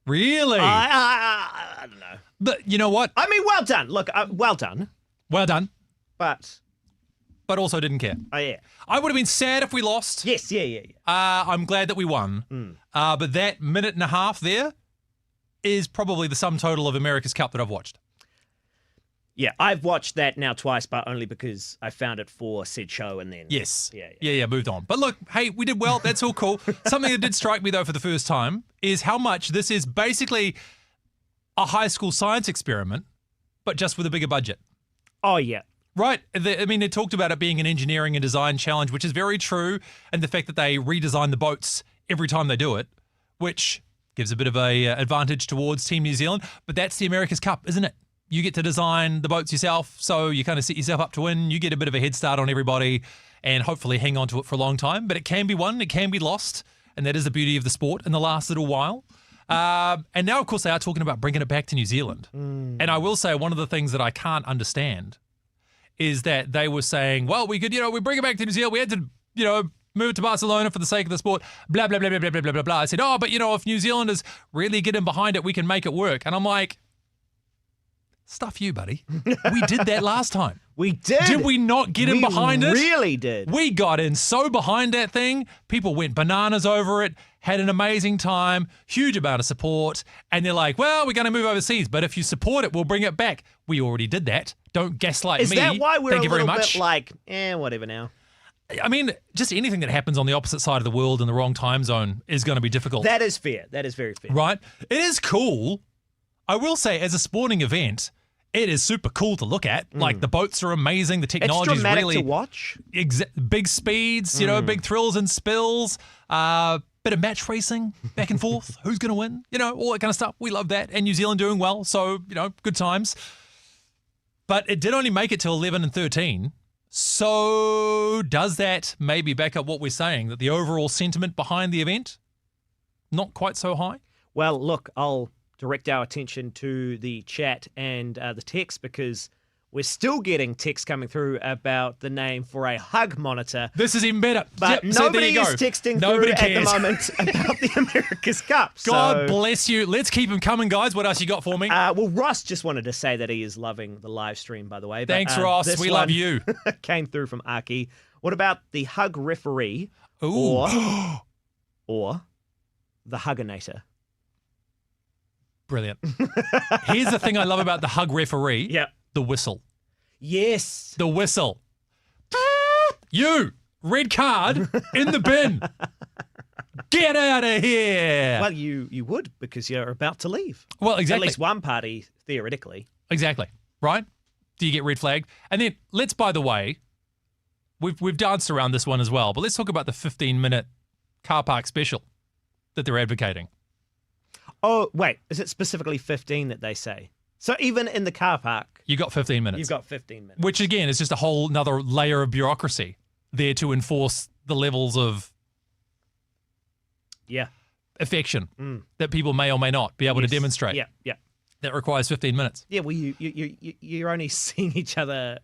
Really? I don't know. But you know what? I mean, well done. Look, well done. Well done. But also didn't care. Oh, yeah. I would have been sad if we lost. Yes, yeah. I'm glad that we won. But that minute and a half there, is probably the sum total of America's Cup that I've watched. Yeah, I've watched that now twice, but only because I found it for said show and then. Yes. Yeah. Moved on. But look, hey, we did well. That's all cool. Something that did strike me, though, for the first time is how much this is basically a high school science experiment, but just with a bigger budget. Oh, yeah. Right. They talked about it being an engineering and design challenge, which is very true, and the fact that they redesign the boats every time they do it, which gives a bit of a advantage towards Team New Zealand. But that's the America's Cup, isn't it? You get to design the boats yourself, so you kind of set yourself up to win. You get a bit of a head start on everybody and hopefully hang on to it for a long time. But it can be won, it can be lost, and that is the beauty of the sport in the last little while. And now, of course, they are talking about bringing it back to New Zealand. And I will say one of the things that I can't understand is that they were saying, well, we could, we bring it back to New Zealand. We had to, move it to Barcelona for the sake of the sport, blah, blah, blah, blah, blah, blah, blah, blah, blah. I said, but, if New Zealanders really get in behind it, we can make it work. And I'm like, stuff you, buddy. We did that last time. We did. Did we not get in behind it? We really did. We got in so behind that thing. People went bananas over it, had an amazing time, huge amount of support. And they're like, well, we're going to move overseas, but if you support it, we'll bring it back. We already did that. Don't gaslight me. Is that why we're Thank a you very little much. bit like, whatever now? I mean, just anything that happens on the opposite side of the world in the wrong time zone is going to be difficult. That is fair. That is very fair. Right? It is cool. I will say, as a sporting event, it is super cool to look at. Like, the boats are amazing. The technology is really... to watch. Big speeds, big thrills and spills. Bit of match racing, back and forth. Who's going to win? All that kind of stuff. We love that. And New Zealand doing well. So, good times. But it did only make it to 11 and 13. So does that maybe back up what we're saying, that the overall sentiment behind the event, not quite so high? Well, look, I'll direct our attention to the chat and the text, because we're still getting texts coming through about the name for a hug monitor. This is even better. But nobody is texting through at the moment about the America's Cup. God bless you. Let's keep them coming, guys. What else you got for me? Well, Ross just wanted to say that he is loving the live stream, by the way. Thanks, Ross. We love you. Came through from Aki. What about the hug referee? Ooh. Or the Hugginator? Brilliant. Here's the thing I love about the hug referee. Yeah. The whistle. Yes. The whistle. You, red card in the bin. Get out of here. Well, you would, because you're about to leave. Well, exactly. At least one party, theoretically. Exactly. Right? Do you get red flagged? And then let's, by the way, we've danced around this one as well, but let's talk about the 15-minute car park special that they're advocating. Oh, wait. Is it specifically 15 that they say? So even in the car park, you got 15 minutes. You've got 15 minutes. Which, again, is just a whole nother layer of bureaucracy there to enforce the levels of affection that people may or may not be able to demonstrate. Yeah. That requires 15 minutes. Yeah, well, you're only seeing each other.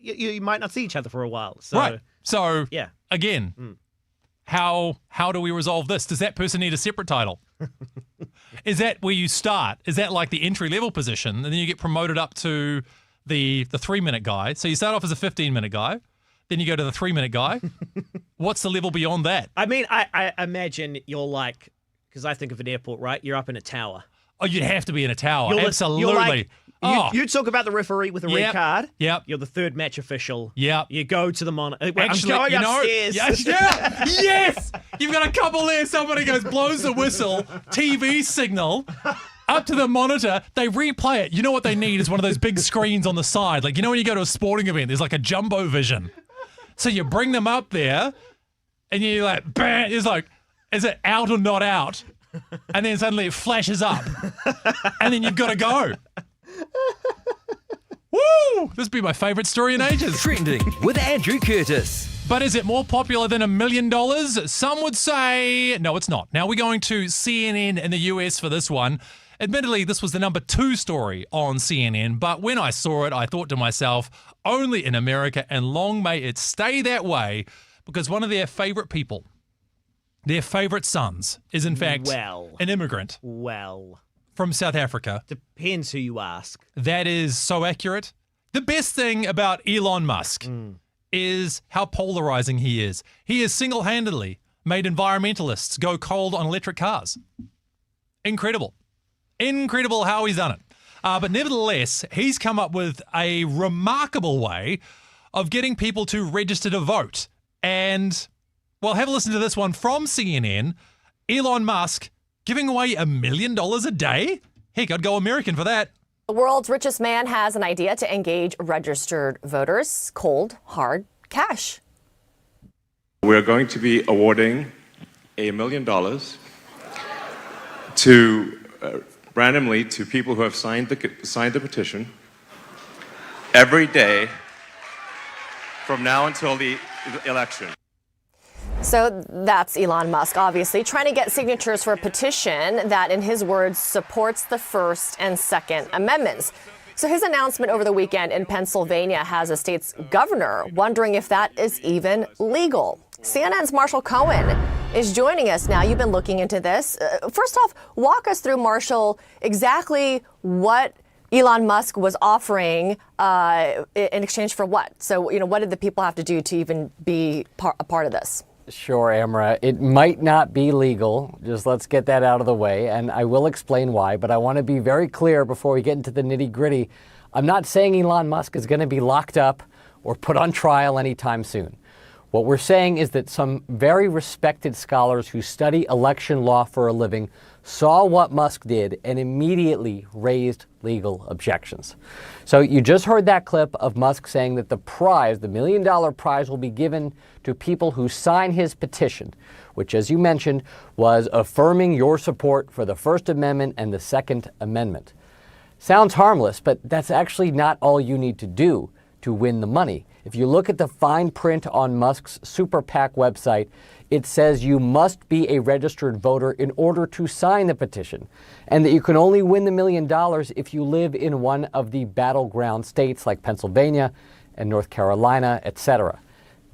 You might not see each other for a while. So, right. So, yeah. Again, how do we resolve this? Does that person need a separate title? Is that where you start? Is that like the entry-level position, and then you get promoted up to the 3-minute guy? So you start off as a 15-minute guy, then you go to the 3-minute guy. What's the level beyond that? I mean, I imagine you're like, because I think of an airport, right? You're up in a tower. Oh, you'd have to be in a tower. Absolutely. You're like, you talk about the referee with a red card. Yep. You're the third match official. Yep. You go to the monitor. Actually, I'm going upstairs. Yes. You've got a couple there. Somebody blows the whistle, TV signal, up to the monitor. They replay it. You know what they need is one of those big screens on the side. Like, when you go to a sporting event, there's like a jumbo vision. So you bring them up there, and you're like, bam. It's like, is it out or not out? And then suddenly it flashes up. And then you've got to go. Woo! This would be my favourite story in ages. Trending with Andrew Curtis. But is it more popular than $1 million? Some would say no, it's not. Now we're going to CNN in the US for this one. Admittedly, this was the number 2 story on CNN, but when I saw it, I thought to myself, only in America, and long may it stay that way, because one of their favourite people, their favourite sons, is in fact an immigrant. From South Africa. Depends who you ask. That is so accurate. The best thing about Elon Musk is how polarizing he is. He has single-handedly made environmentalists go cold on electric cars. Incredible. Incredible how he's done it. But nevertheless, he's come up with a remarkable way of getting people to register to vote. And, well, have a listen to this one from CNN. Elon Musk giving away $1 million a day? Heck, I'd go American for that. The world's richest man has an idea to engage registered voters. Cold, hard cash. We're going to be awarding $1 million to randomly to people who have signed the petition every day from now until the election. So that's Elon Musk, obviously, trying to get signatures for a petition that, in his words, supports the First and Second Amendments. So his announcement over the weekend in Pennsylvania has a state's governor wondering if that is even legal. CNN's Marshall Cohen is joining us now. You've been looking into this. First off, walk us through, Marshall, exactly what Elon Musk was offering in exchange for what? So, what did the people have to do to even be a part of this? Sure, Amra. It might not be legal. Just let's get that out of the way. And I will explain why. But I want to be very clear before we get into the nitty gritty. I'm not saying Elon Musk is going to be locked up or put on trial anytime soon. What we're saying is that some very respected scholars who study election law for a living saw what Musk did and immediately raised legal objections. So you just heard that clip of Musk saying that the prize, the $1 million prize, will be given to people who sign his petition, which, as you mentioned, was affirming your support for the First Amendment and the Second Amendment. Sounds harmless, but that's actually not all you need to do to win the money. If you look at the fine print on Musk's Super PAC website, it says you must be a registered voter in order to sign the petition, and that you can only win the $1 million if you live in one of the battleground states like Pennsylvania and North Carolina, etc.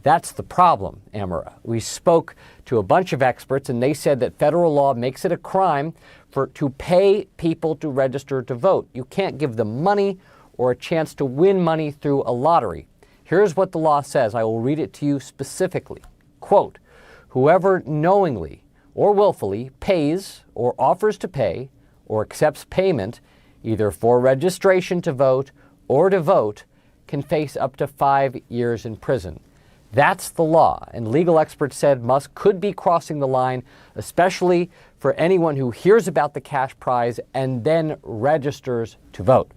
That's the problem, Amara. We spoke to a bunch of experts, and they said that federal law makes it a crime to pay people to register to vote. You can't give them money or a chance to win money through a lottery. Here's what the law says. I will read it to you specifically. Quote, whoever knowingly or willfully pays or offers to pay or accepts payment either for registration to vote or to vote can face up to 5 years in prison. That's the law, and legal experts said Musk could be crossing the line, especially for anyone who hears about the cash prize and then registers to vote.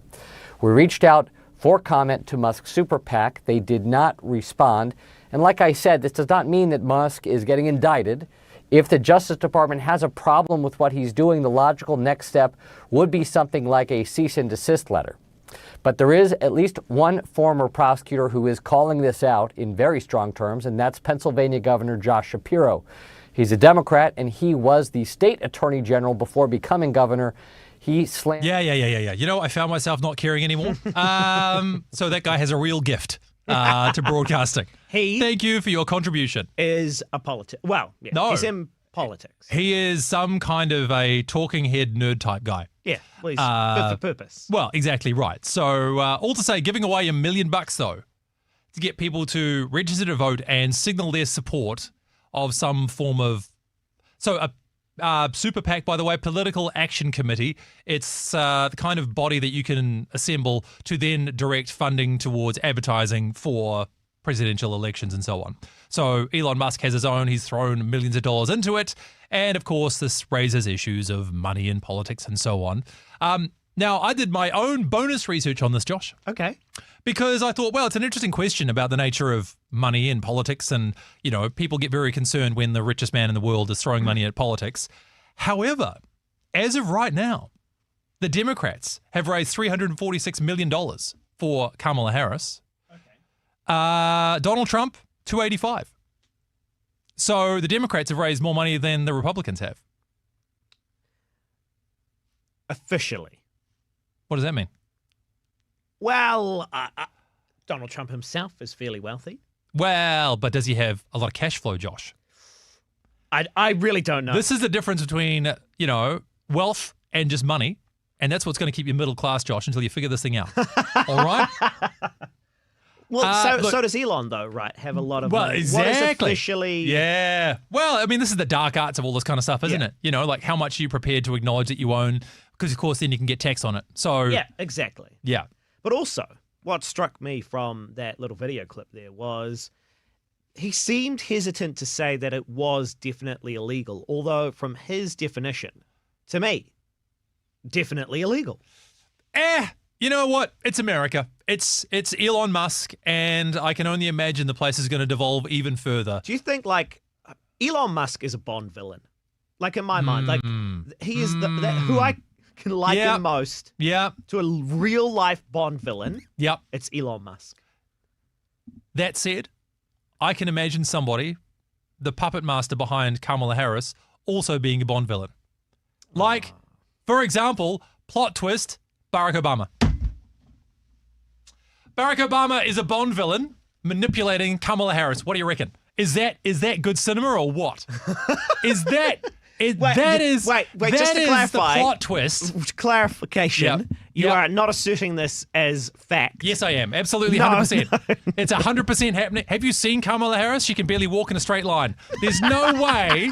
We reached out for comment to Musk's Super PAC. They did not respond. And like I said, this does not mean that Musk is getting indicted. If the Justice Department has a problem with what he's doing, the logical next step would be something like a cease and desist letter. But there is at least one former prosecutor who is calling this out in very strong terms, and that's Pennsylvania Governor Josh Shapiro. He's a Democrat, and he was the state attorney general before becoming governor. He slammed. Yeah. You know, I found myself not caring anymore. So that guy has a real gift to broadcasting. Thank you for your contribution. Is a politician. Well, yeah, no. He's in politics. He is some kind of a talking head nerd type guy. Yeah, well, he's fit for purpose. Well, exactly right. So all to say, giving away $1 million though to get people to register to vote and signal their support of some form of Super PAC, by the way, Political Action Committee. It's the kind of body that you can assemble to then direct funding towards advertising for presidential elections and so on. So Elon Musk has his own. He's thrown millions of dollars into it. And, of course, this raises issues of money in politics and so on. Now, I did my own bonus research on this, Josh. Okay. Because I thought, well, it's an interesting question about the nature of money in politics. And, you know, people get very concerned when the richest man in the world is throwing money at politics. However, as of right now, the Democrats have raised $346 million for Kamala Harris. Okay. Donald Trump, $285. So the Democrats have raised more money than the Republicans have. Officially. What does that mean? Well, Donald Trump himself is fairly wealthy. Well, but does he have a lot of cash flow, Josh? I really don't know. This is the difference between, you know, wealth and just money. And that's what's going to keep you middle class, Josh, until you figure this thing out. All right? Well, so does Elon, though, right? Have a lot of money. Exactly. What is officially... Yeah. Well, I mean, this is the dark arts of all this kind of stuff, isn't it? You know, like how much are you prepared to acknowledge that you own Because, of course, then you can get tax on it. So Yeah, exactly. yeah. But also, what struck me from that little video clip there was he seemed hesitant to say that it was definitely illegal, although from his definition, to me, definitely illegal. You know what? It's America. It's Elon Musk, and I can only imagine the place is going to devolve even further. Do you think, like, Elon Musk is a Bond villain? Like, in my mind, like, he is who I can liken most to a real-life Bond villain. Yep. It's Elon Musk. That said, I can imagine somebody, the puppet master behind Kamala Harris, also being a Bond villain. Like, for example, plot twist, Barack Obama. Barack Obama is a Bond villain manipulating Kamala Harris. What do you reckon? Is that good cinema or what? Just to clarify, the plot twist. Clarification. You are not asserting this as fact. Yes, I am. Absolutely, No, 100%. no. It's 100% happening. Have you seen Kamala Harris? She can barely walk in a straight line. There's no way.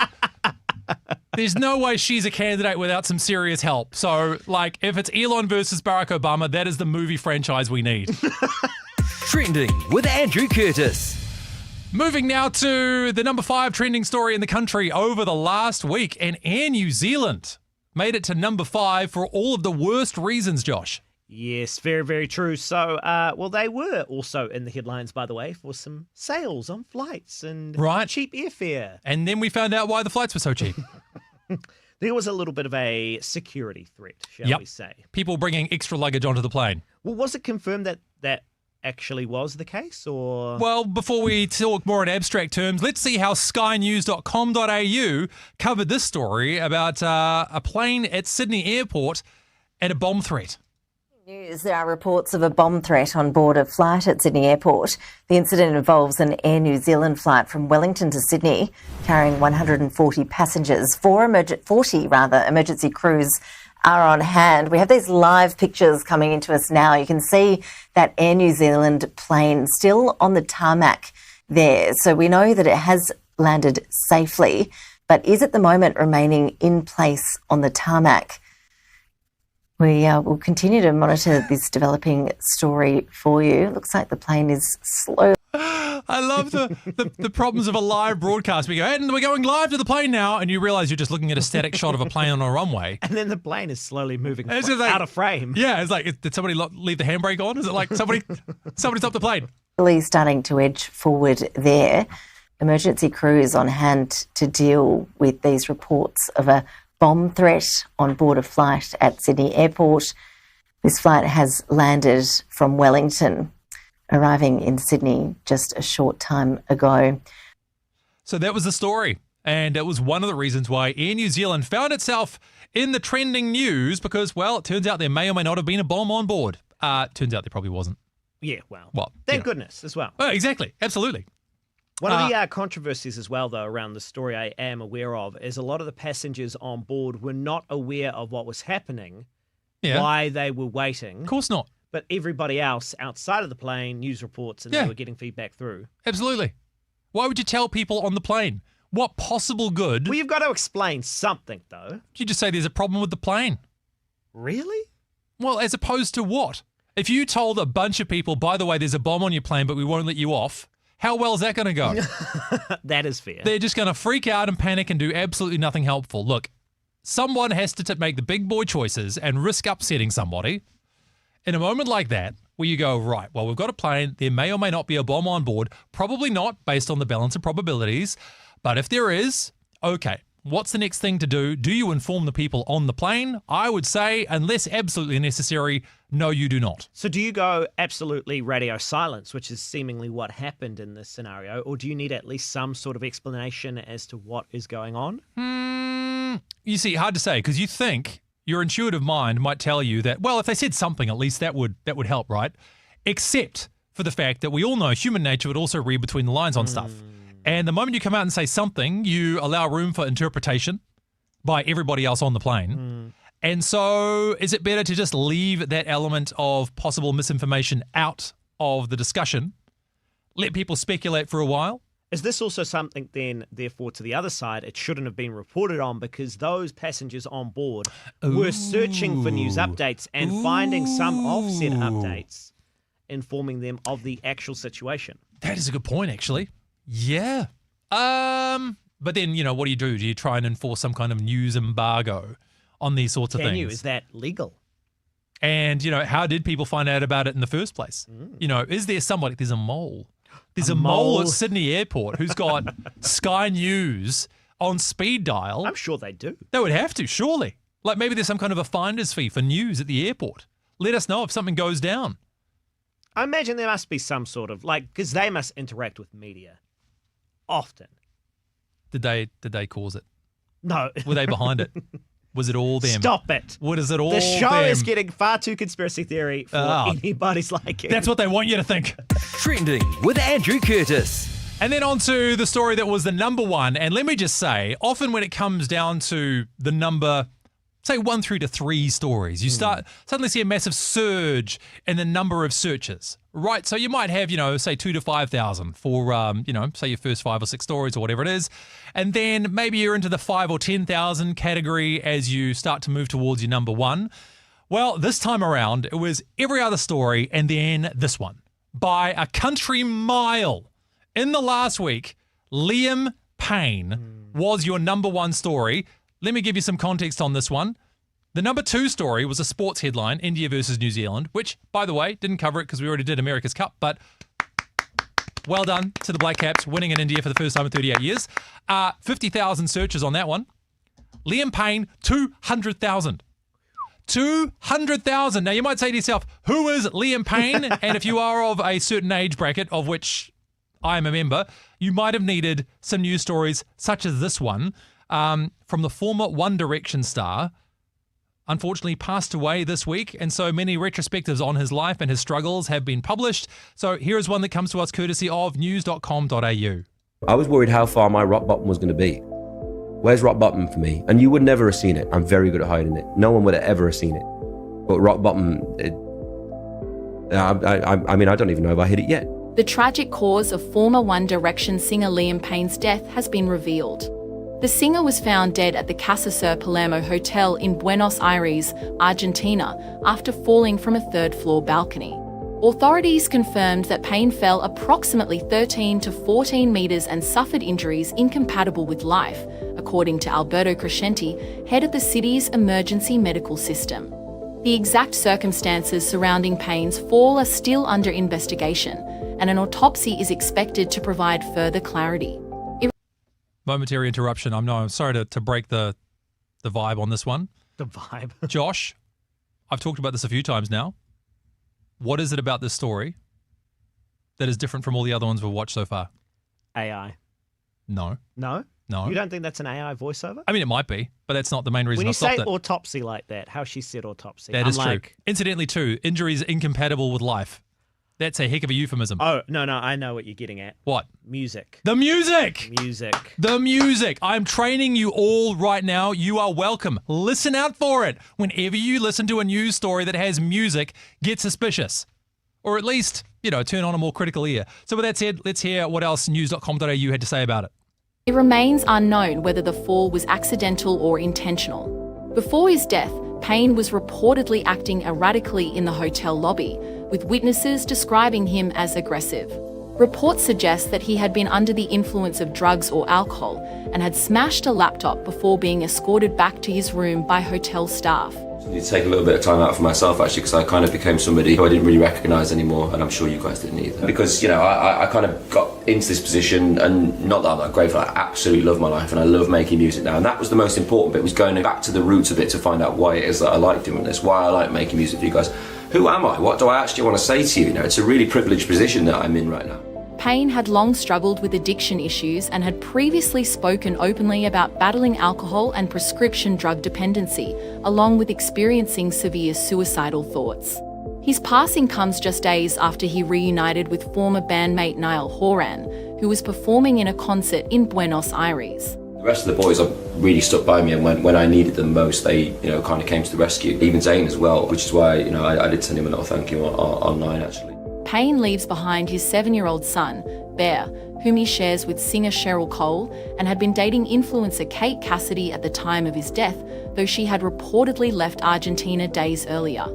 There's no way she's a candidate without some serious help. So, like, if it's Elon versus Barack Obama, that is the movie franchise we need. Trending with Andrew Curtis. Moving now to the number 5 trending story in the country over the last week, and Air New Zealand made it to number 5 for all of the worst reasons, Josh. Yes, very, very true. So, well, they were also in the headlines, by the way, for some sales on flights and cheap airfare. And then we found out why the flights were so cheap. There was a little bit of a security threat, shall we say. People bringing extra luggage onto the plane. Well, was it confirmed that that actually was the case, or? Well, before we talk more in abstract terms, let's see how skynews.com.au covered this story about a plane at Sydney Airport and a bomb threat. News. There are reports of a bomb threat on board a flight at Sydney Airport. The incident involves an Air New Zealand flight from Wellington to Sydney, carrying 140 passengers. 40 emergency crews are on hand. We have these live pictures coming into us now. You can see that Air New Zealand plane still on the tarmac there. So we know that it has landed safely, but is at the moment remaining in place on the tarmac. We will continue to monitor this developing story for you. Looks like the plane is slow. I love the problems of a live broadcast. We go, and we're going live to the plane now, and you realise you're just looking at a static shot of a plane on a runway. And then the plane is slowly moving It's just like- out of frame. Yeah, it's like, did somebody leave the handbrake on? Is it like somebody stopped the plane? Really starting to edge forward there. Emergency crews on hand to deal with these reports of a bomb threat on board a flight at Sydney Airport. This flight has landed from Wellington, arriving in Sydney just a short time ago. So that was the story. And it was one of the reasons why Air New Zealand found itself in the trending news because, well, it turns out there may or may not have been a bomb on board. Turns out there probably wasn't. Yeah, well, Well, thank goodness as well. Oh, exactly. Absolutely. One of the controversies as well, though, around the story I am aware of is a lot of the passengers on board were not aware of what was happening, why they were waiting. Of course not. But everybody else outside of the plane, news reports, and they were getting feedback through. Absolutely. Why would you tell people on the plane? What possible good? Well, you've got to explain something, though. You just say there's a problem with the plane. Really? Well, as opposed to what? If you told a bunch of people, by the way, there's a bomb on your plane, but we won't let you off, how well is that going to go? That is fair. They're just going to freak out and panic and do absolutely nothing helpful. Look, someone has to make the big boy choices and risk upsetting somebody. In a moment like that, where you go, right, well, we've got a plane, there may or may not be a bomb on board, probably not based on the balance of probabilities, but if there is, okay, what's the next thing to do? Do you inform the people on the plane? I would say, unless absolutely necessary, no, you do not. So do you go absolutely radio silence, which is seemingly what happened in this scenario, or do you need at least some sort of explanation as to what is going on? You see, hard to say, because you think your intuitive mind might tell you that, well, if they said something, at least that would help, right? Except for the fact that we all know human nature would also read between the lines on stuff. And the moment you come out and say something, you allow room for interpretation by everybody else on the plane. And so is it better to just leave that element of possible misinformation out of the discussion, let people speculate for a while, Is this also something then, therefore, to the other side, it shouldn't have been reported on because those passengers on board were searching for news updates and finding some offset updates, informing them of the actual situation? That is a good point, actually. Yeah. But then, what do? Do you try and enforce some kind of news embargo on these sorts of things? Can you? Is that legal? And, how did people find out about it in the first place? Is there somebody, there's a mole. There's a mole at Sydney Airport who's got Sky News on speed dial. I'm sure they do. They would have to, surely. Like maybe there's some kind of a finder's fee for news at the airport. Let us know if something goes down. I imagine there must be some sort of, because they must interact with media often. Did they cause it? No. Were they behind it? Was it all them? Stop it. What is it all The show them? is getting far too conspiracy theory for anybody's liking. That's what they want you to think. Trending with Andrew Curtis. And then on to the story that was the number one. And let me just say, often when it comes down to the number, say 1 through to 3 stories, you suddenly see a massive surge in the number of searches, right? So you might have, say 2 to 5,000 for, say your first 5 or 6 stories or whatever it is. And then maybe you're into the 5 or 10,000 category as you start to move towards your number one. Well, this time around, it was every other story and then this one. By a country mile. In the last week, Liam Payne was your number one story. Let me give you some context on this one. The number 2 story was a sports headline, India versus New Zealand, which, by the way, didn't cover it because we already did America's Cup, but well done to the Black Caps winning in India for the first time in 38 years. 50,000 searches on that one. Liam Payne, 200,000. 200,000. Now, you might say to yourself, who is Liam Payne? And if you are of a certain age bracket, of which I am a member, you might have needed some news stories such as this one from the former One Direction star. Unfortunately passed away this week, and so many retrospectives on his life and his struggles have been published. So here is one that comes to us courtesy of news.com.au. I was worried how far my rock bottom was going to be. Where's rock bottom for me? And you would never have seen it. I'm very good at hiding it. No one would have ever have seen it. But rock bottom, I don't even know if I hit it yet. The tragic cause of former One Direction singer Liam Payne's death has been revealed. The singer was found dead at the Casa Sur Palermo Hotel in Buenos Aires, Argentina, after falling from a 3rd-floor balcony. Authorities confirmed that Payne fell approximately 13 to 14 metres and suffered injuries incompatible with life, according to Alberto Crescenti, head of the city's emergency medical system. The exact circumstances surrounding Payne's fall are still under investigation, and an autopsy is expected to provide further clarity. Momentary interruption. I'm sorry to break the vibe on this one. The vibe. Josh, I've talked about this a few times now. What is it about this story that is different from all the other ones we've watched so far? AI. No. No? No. You don't think that's an AI voiceover? I mean, it might be, but that's not the main reason When you I stopped say it. autopsy like that, how she said autopsy. That I'm is true. Incidentally, too, injuries incompatible with life. That's a heck of a euphemism. Oh, no, I know what you're getting at. What? Music. The music! Music. The music. I'm training you all right now. You are welcome. Listen out for it. Whenever you listen to a news story that has music, get suspicious. Or at least, turn on a more critical ear. So with that said, let's hear what else news.com.au had to say about it. It remains unknown whether the fall was accidental or intentional. Before his death, Payne was reportedly acting erratically in the hotel lobby, with witnesses describing him as aggressive. Reports suggest that he had been under the influence of drugs or alcohol and had smashed a laptop before being escorted back to his room by hotel staff. I need to take a little bit of time out for myself, actually, because I kind of became somebody who I didn't really recognise anymore, and I'm sure you guys didn't either. Because, I kind of got into this position, and not that I'm not grateful, I absolutely love my life, and I love making music now, and that was the most important bit, was going back to the roots of it to find out why it is that I like doing this, why I like making music for you guys. Who am I? What do I actually want to say to you? It's a really privileged position that I'm in right now. Payne had long struggled with addiction issues and had previously spoken openly about battling alcohol and prescription drug dependency, along with experiencing severe suicidal thoughts. His passing comes just days after he reunited with former bandmate Niall Horan, who was performing in a concert in Buenos Aires. The rest of the boys really stuck by me, and when I needed them most, they kind of came to the rescue. Even Zayn as well, which is why I did send him a little thank you online actually. Payne leaves behind his 7-year-old son, Bear, whom he shares with singer Cheryl Cole and had been dating influencer Kate Cassidy at the time of his death, though she had reportedly left Argentina days earlier.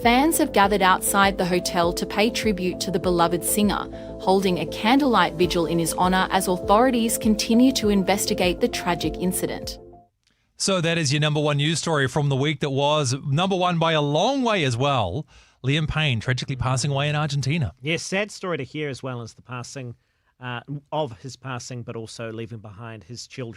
Fans have gathered outside the hotel to pay tribute to the beloved singer, holding a candlelight vigil in his honour as authorities continue to investigate the tragic incident. So that is your number one news story from the week that was number one by a long way as well. Liam Payne tragically passing away in Argentina. Yes, sad story to hear as well as the passing of his passing, but also leaving behind his child.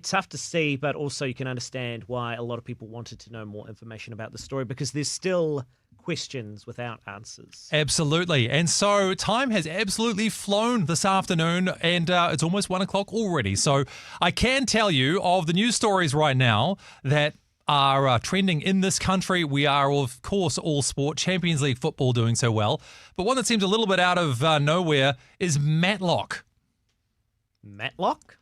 Tough to see, but also you can understand why a lot of people wanted to know more information about the story because there's still questions without answers. Absolutely. And so time has absolutely flown this afternoon and it's almost 1 o'clock already. So I can tell you of the news stories right now that are trending in this country. We are, of course, all sport. Champions League football doing so well. But one that seems a little bit out of nowhere is Matlock. Matlock?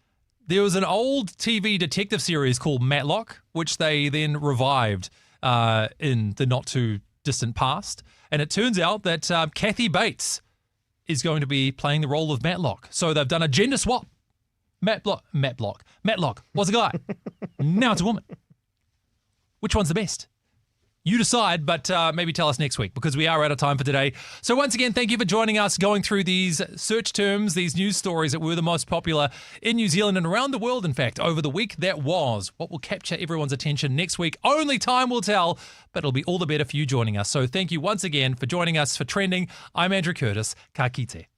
There was an old TV detective series called Matlock, which they then revived in the not-too-distant past. And it turns out that Kathy Bates is going to be playing the role of Matlock. So they've done a gender swap. Matlock was a guy. Now it's a woman. Which one's the best? You decide, but maybe tell us next week because we are out of time for today. So once again, thank you for joining us, going through these search terms, these news stories that were the most popular in New Zealand and around the world, in fact, over the week that was. What will capture everyone's attention next week? Only time will tell, but it'll be all the better for you joining us. So thank you once again for joining us for Trending. I'm Andrew Curtis. Ka kite.